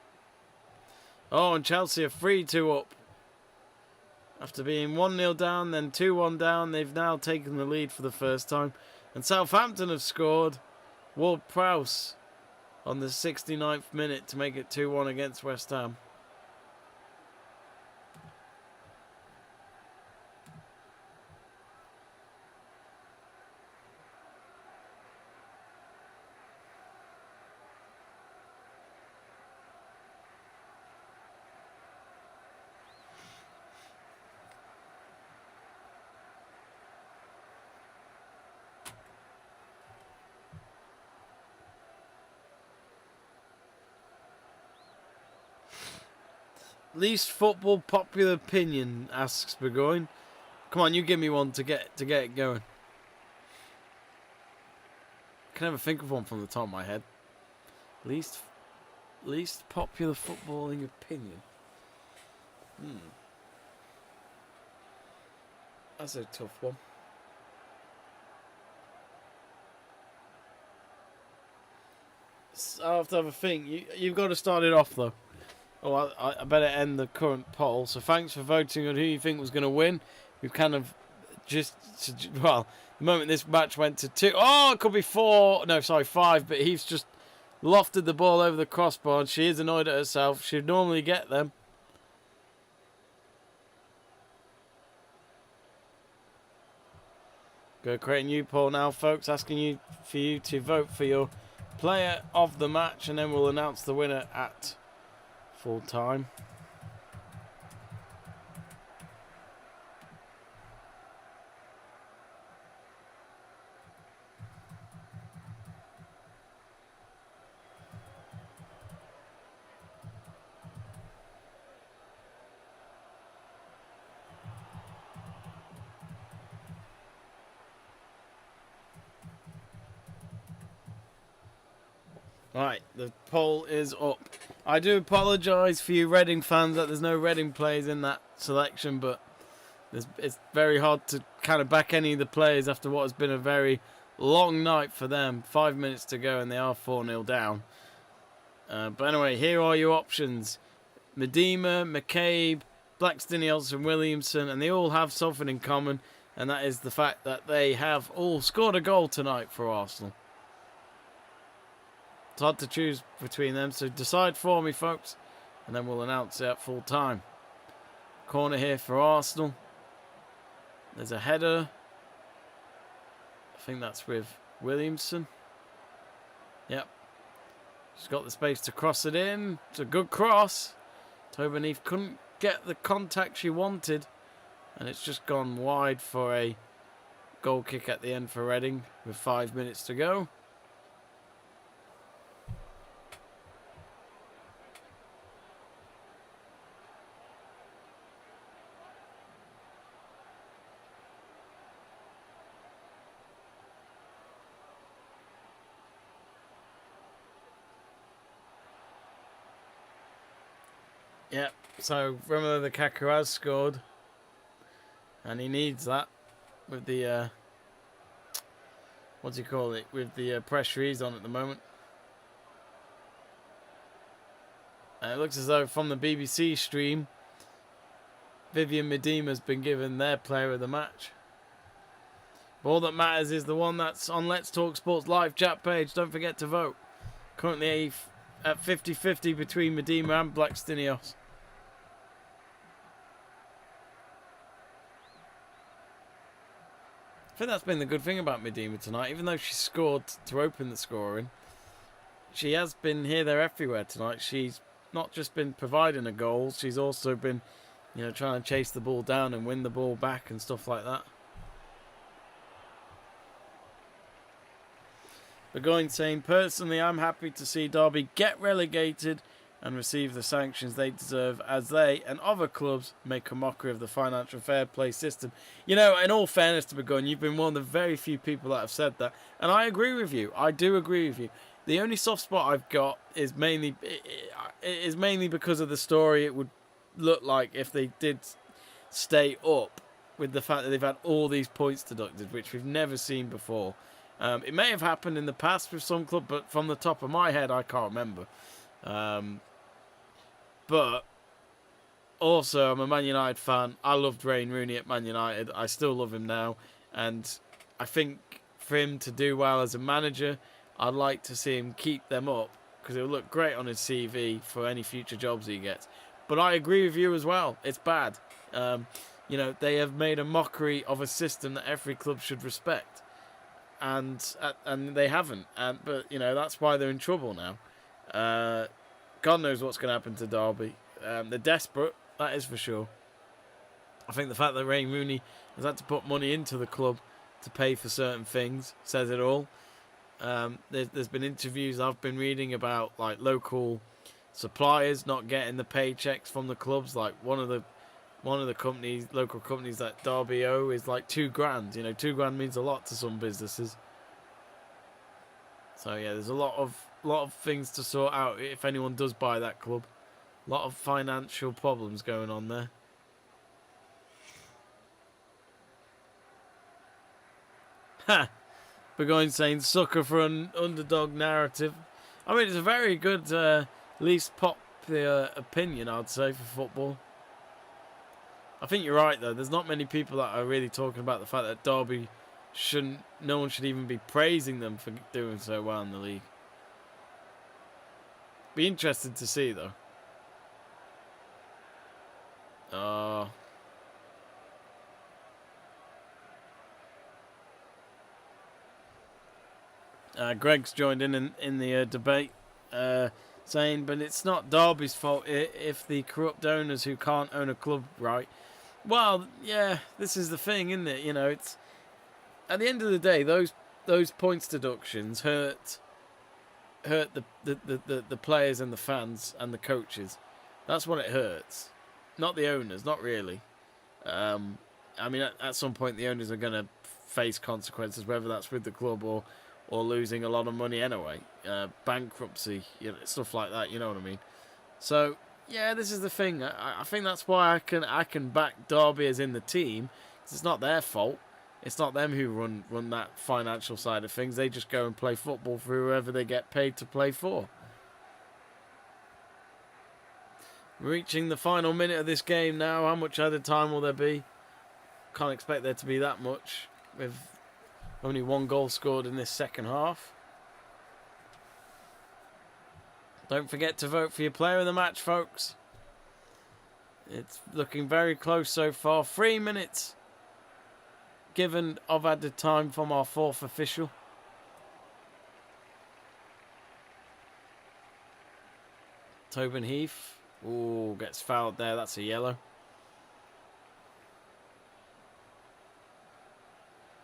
Oh, and Chelsea are 3-2 up. After being 1-0 down, then 2-1 down, they've now taken the lead for the first time. And Southampton have scored. Ward-Prowse on the 69th minute to make it 2-1 against West Ham. Least football popular opinion, asks Burgoyne. Come on, you give me one to get it going. I can never think of one from the top of my head. Least popular footballing opinion. That's a tough one. I'll have to have a think. You've got to start it off though. Oh, I better end the current poll. So thanks for voting on who you think was going to win. We've kind of just, well, the moment this match went to 2, oh, it could be 4, no, sorry, 5, but he's just lofted the ball over the crossbar, and she is annoyed at herself. She'd normally get them. Go create a new poll now, folks, asking for you to vote for your player of the match, and then we'll announce the winner at full time. Right, the poll is up. I do apologise for you Reading fans that there's no Reading players in that selection, but it's very hard to kind of back any of the players after what has been a very long night for them. 5 minutes to go and they are 4-0 down. But anyway, here are your options. Medema, McCabe, Blackstenius and Williamson, and they all have something in common, and that is the fact that they have all scored a goal tonight for Arsenal. It's hard to choose between them, so decide for me, folks, and then we'll announce it at full time. Corner here for Arsenal. There's a header. I think that's with Williamson. Yep. She's got the space to cross it in. It's a good cross. Tobeneve couldn't get the contact she wanted, and it's just gone wide for a goal kick at the end for Reading with 5 minutes to go. Yep, so remember Lukaku has scored, and he needs that with the, what do you call it, with the pressure he's on at the moment. And it looks as though from the BBC stream, Vivian Medema has been given their player of the match. But all that matters is the one that's on Let's Talk Sports live chat page. Don't forget to vote. Currently at 50-50 between Medema and Blackstenius. I think that's been the good thing about Medema tonight. Even though she scored to open the scoring, she has been here, there, everywhere tonight. She's not just been providing a goal, she's also been, trying to chase the ball down and win the ball back and stuff like that. Burgoyne saying, personally, I'm happy to see Derby get relegated and receive the sanctions they deserve as they and other clubs make a mockery of the financial fair play system. In all fairness to Burgoyne, you've been one of the very few people that have said that, and I agree with you. I do agree with you. The only soft spot I've got is mainly because of the story it would look like if they did stay up, with the fact that they've had all these points deducted, which we've never seen before. It may have happened in the past with some club, but from the top of my head, I can't remember. But also, I'm a Man United fan. I loved Wayne Rooney at Man United. I still love him now. And I think for him to do well as a manager, I'd like to see him keep them up, because it will look great on his CV for any future jobs he gets. But I agree with you as well. It's bad. They have made a mockery of a system that every club should respect. And they haven't. But that's why they're in trouble now. God knows what's going to happen to Derby. They're desperate, that is for sure. I think the fact that Wayne Rooney has had to put money into the club to pay for certain things says it all. There's been interviews I've been reading about like local suppliers not getting the paychecks from the clubs. Like one of the local companies that Derby owe is like $2,000. $2,000 means a lot to some businesses. So yeah, there's a lot of things to sort out if anyone does buy that club. A lot of financial problems going on there. Ha! Burgoyne saying sucker for an underdog narrative. I mean, it's a very good least unpopular opinion, I'd say, for football. I think you're right, though. There's not many people that are really talking about the fact that Derby shouldn't... No one should even be praising them for doing so well in the league. Be interested to see, though. Greg's joined in the debate, saying, but it's not Derby's fault if the corrupt owners who can't own a club right. Well, yeah, this is the thing, isn't it? You know, it's at the end of the day, those points deductions hurt the players and the fans and the coaches. That's what it hurts, not the owners, not really. I mean, at some point, the owners are going to face consequences, whether that's with the club or losing a lot of money anyway, bankruptcy, you know, stuff like that. You know what I mean? So yeah, this is the thing. I think that's why I can back Derby as in the team. 'Cause it's not their fault. It's not them who run that financial side of things. They just go and play football for whoever they get paid to play for. Reaching the final minute of this game now. How much added time will there be? Can't expect there to be that much with only one goal scored in this second half. Don't forget to vote for your player of the match, folks. It's looking very close so far. 3 minutes given of added time from our fourth official. Tobin Heath. Ooh, gets fouled there. That's a yellow.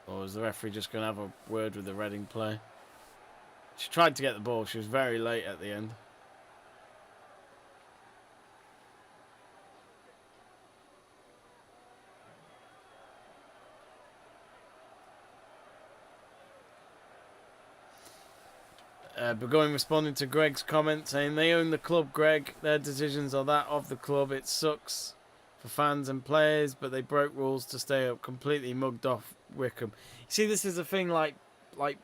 Or is the referee just going to have a word with the Reading player? She tried to get the ball. She was very late at the end. Burgoyne responding to Greg's comment, saying they own the club, Greg. Their decisions are that of the club. It sucks for fans and players, but they broke rules to stay up. Completely mugged off Wickham. You see, this is a thing like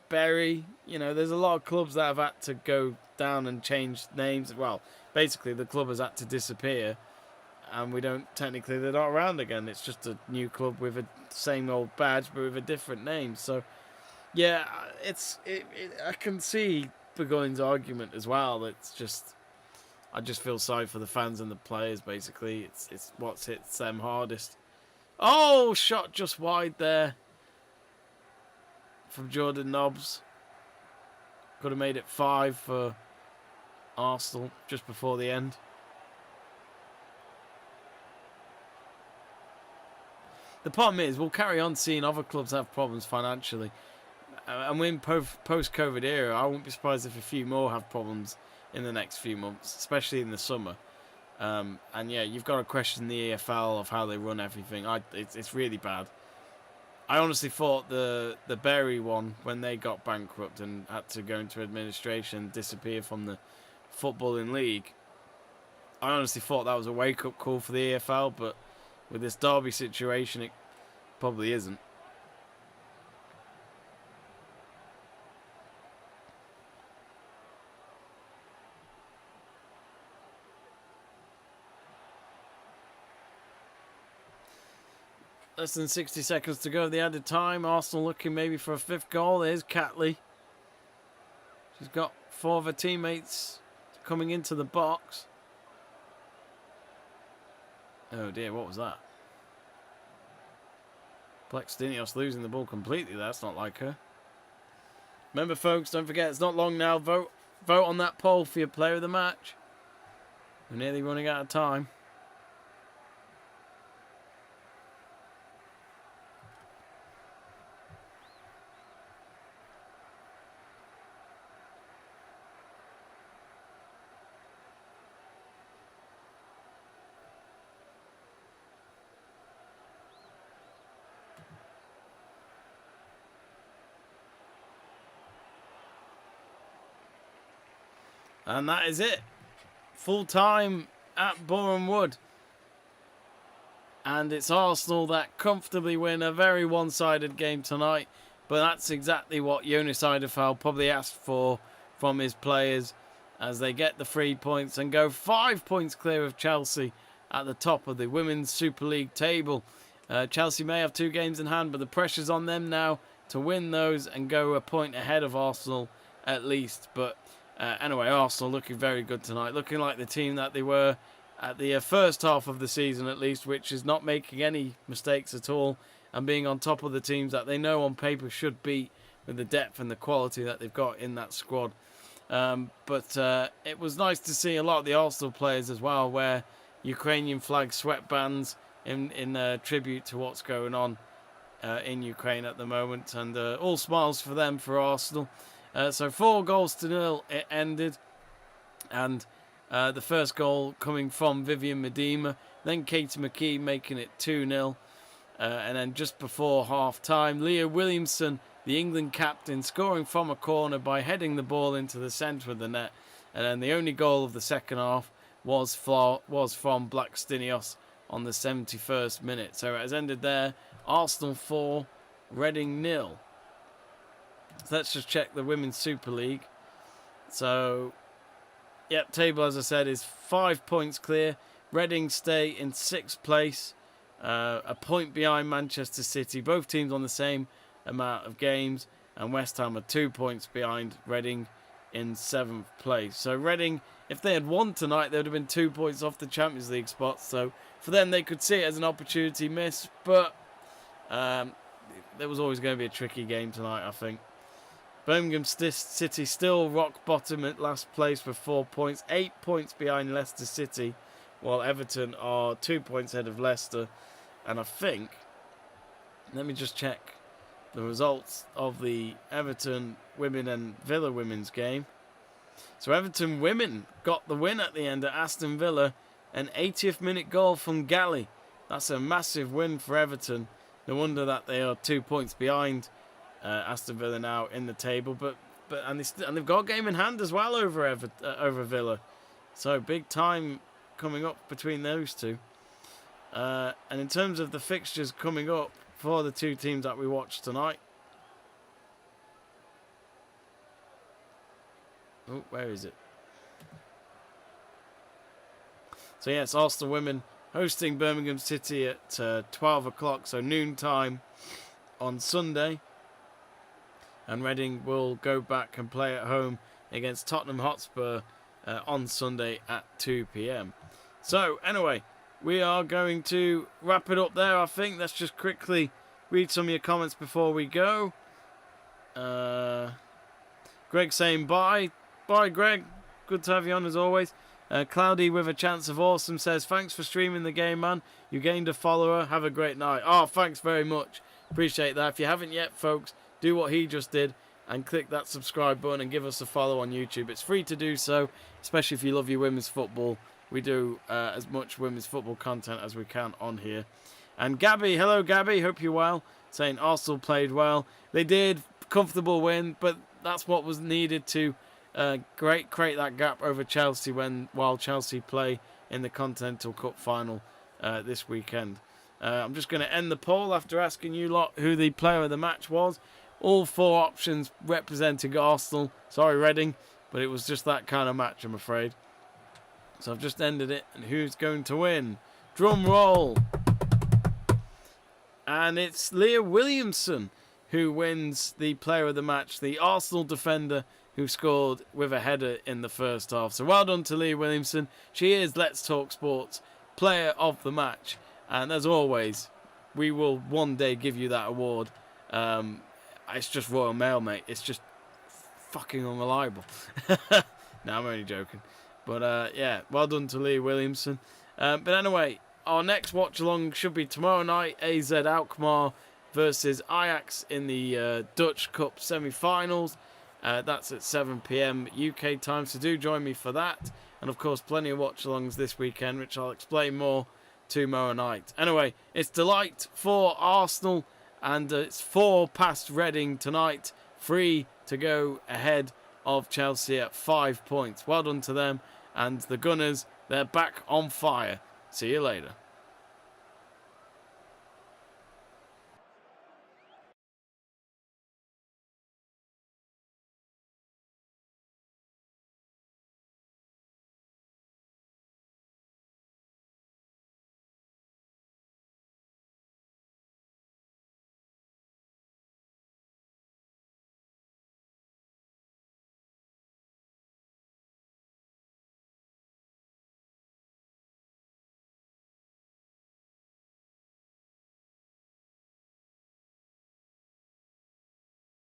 Bury. You know, there's a lot of clubs that have had to go down and change names. Well, basically, the club has had to disappear, and they're not around again. It's just a new club with a same old badge, but with a different name. So, yeah, I can see Burgoyne's argument as well. It's just, I just feel sorry for the fans and the players. Basically, it's what hits them hardest. Oh, shot just wide there from Jordan Nobbs. Could have made it 5 for Arsenal just before the end. The problem is, we'll carry on seeing other clubs have problems financially. And we're in post-COVID era. I wouldn't be surprised if a few more have problems in the next few months, especially in the summer. And yeah, you've got to question the EFL of how they run everything. It's really bad. I honestly thought the Bury one, when they got bankrupt and had to go into administration, disappear from the footballing league, I honestly thought that was a wake-up call for the EFL, but with this Derby situation, it probably isn't. Less than 60 seconds to go of the added time. Arsenal looking maybe for a 5th goal. There's Catley. She's got 4 of her teammates coming into the box. Oh dear, what was that? Plextinios losing the ball completely. That's not like her. Remember, folks, don't forget, it's not long now. Vote on that poll for your player of the match. We're nearly running out of time. And that is it. Full time at Boreham Wood. And it's Arsenal that comfortably win a very one-sided game tonight. But that's exactly what Jonas Eidefeld probably asked for from his players. as they get the 3 points and go 5 points clear of Chelsea at the top of the Women's Super League table. Chelsea may have 2 games in hand, but the pressure's on them now to win those and go a point ahead of Arsenal at least. But anyway, Arsenal looking very good tonight, looking like the team that they were at the first half of the season at least, which is not making any mistakes at all and being on top of the teams that they know on paper should beat with the depth and the quality that they've got in that squad. But it was nice to see a lot of the Arsenal players as well wear Ukrainian flag sweatbands in tribute to what's going on in Ukraine at the moment, and all smiles for them, for Arsenal. So 4-0 it ended, and the first goal coming from Vivian Miedema, then Katie McKee making it 2-0, and then just before half-time, Leah Williamson, the England captain, scoring from a corner by heading the ball into the centre of the net, and then the only goal of the second half was from Blackstenios on the 71st minute. So it has ended there. Arsenal 4, Reading 0. So let's just check the Women's Super League. So, yep, table, as I said, is 5 points clear. Reading stay in 6th place, a point behind Manchester City. Both teams on the same amount of games, and West Ham are 2 points behind Reading in 7th place. So Reading, if they had won tonight, they would have been 2 points off the Champions League spot. So for them, they could see it as an opportunity miss, but there was always going to be a tricky game tonight, I think. Birmingham City still rock bottom at last place with 4 points, 8 points behind Leicester City, while Everton are 2 points ahead of Leicester. And I think, let me just check the results of the Everton women and Villa women's game. So Everton women got the win at the end at Aston Villa, an 80th minute goal from Galley. That's a massive win for Everton. No wonder that they are 2 points behind Aston Villa now in the table, but they've got a game in hand as well over Villa. So big time coming up between those two. And in terms of the fixtures coming up for the two teams that we watched tonight. Oh, where is it? So yes, Arsenal women hosting Birmingham City at 12 o'clock, so noon time on Sunday. And Reading will go back and play at home against Tottenham Hotspur on Sunday at 2 p.m. So anyway, we are going to wrap it up there, I think. Let's just quickly read some of your comments before we go. Greg saying bye. Bye, Greg. Good to have you on as always. Cloudy with a chance of awesome says, thanks for streaming the game, man. You gained a follower. Have a great night. Oh, thanks very much. Appreciate that. If you haven't yet, folks, do what he just did and click that subscribe button and give us a follow on YouTube. It's free to do so, especially if you love your women's football. We do as much women's football content as we can on here. And Gabby, hello Gabby, hope you're well. Saying Arsenal played well. They did, comfortable win, but that's what was needed to create that gap over Chelsea while Chelsea play in the Continental Cup final this weekend. I'm just going to end the poll after asking you lot who the player of the match was. All 4 options representing Arsenal. Sorry, Reading, but it was just that kind of match, I'm afraid. So I've just ended it, and who's going to win? Drum roll. And it's Leah Williamson who wins the player of the match, the Arsenal defender who scored with a header in the first half. So well done to Leah Williamson. She is Let's Talk Sports player of the match. And as always, we will one day give you that award. It's just Royal Mail, mate. It's just fucking unreliable. No, I'm only joking. But yeah, well done to Leah Williamson. But anyway, our next watch along should be tomorrow night. AZ Alkmaar versus Ajax in the Dutch Cup semi-finals. That's at 7 p.m. UK time, so do join me for that. And of course, plenty of watch alongs this weekend, which I'll explain more tomorrow night. Anyway, it's delight for Arsenal, and it's 4 past Reading tonight. 3 to go ahead of Chelsea at 5 points. Well done to them. And the Gunners, they're back on fire. See you later.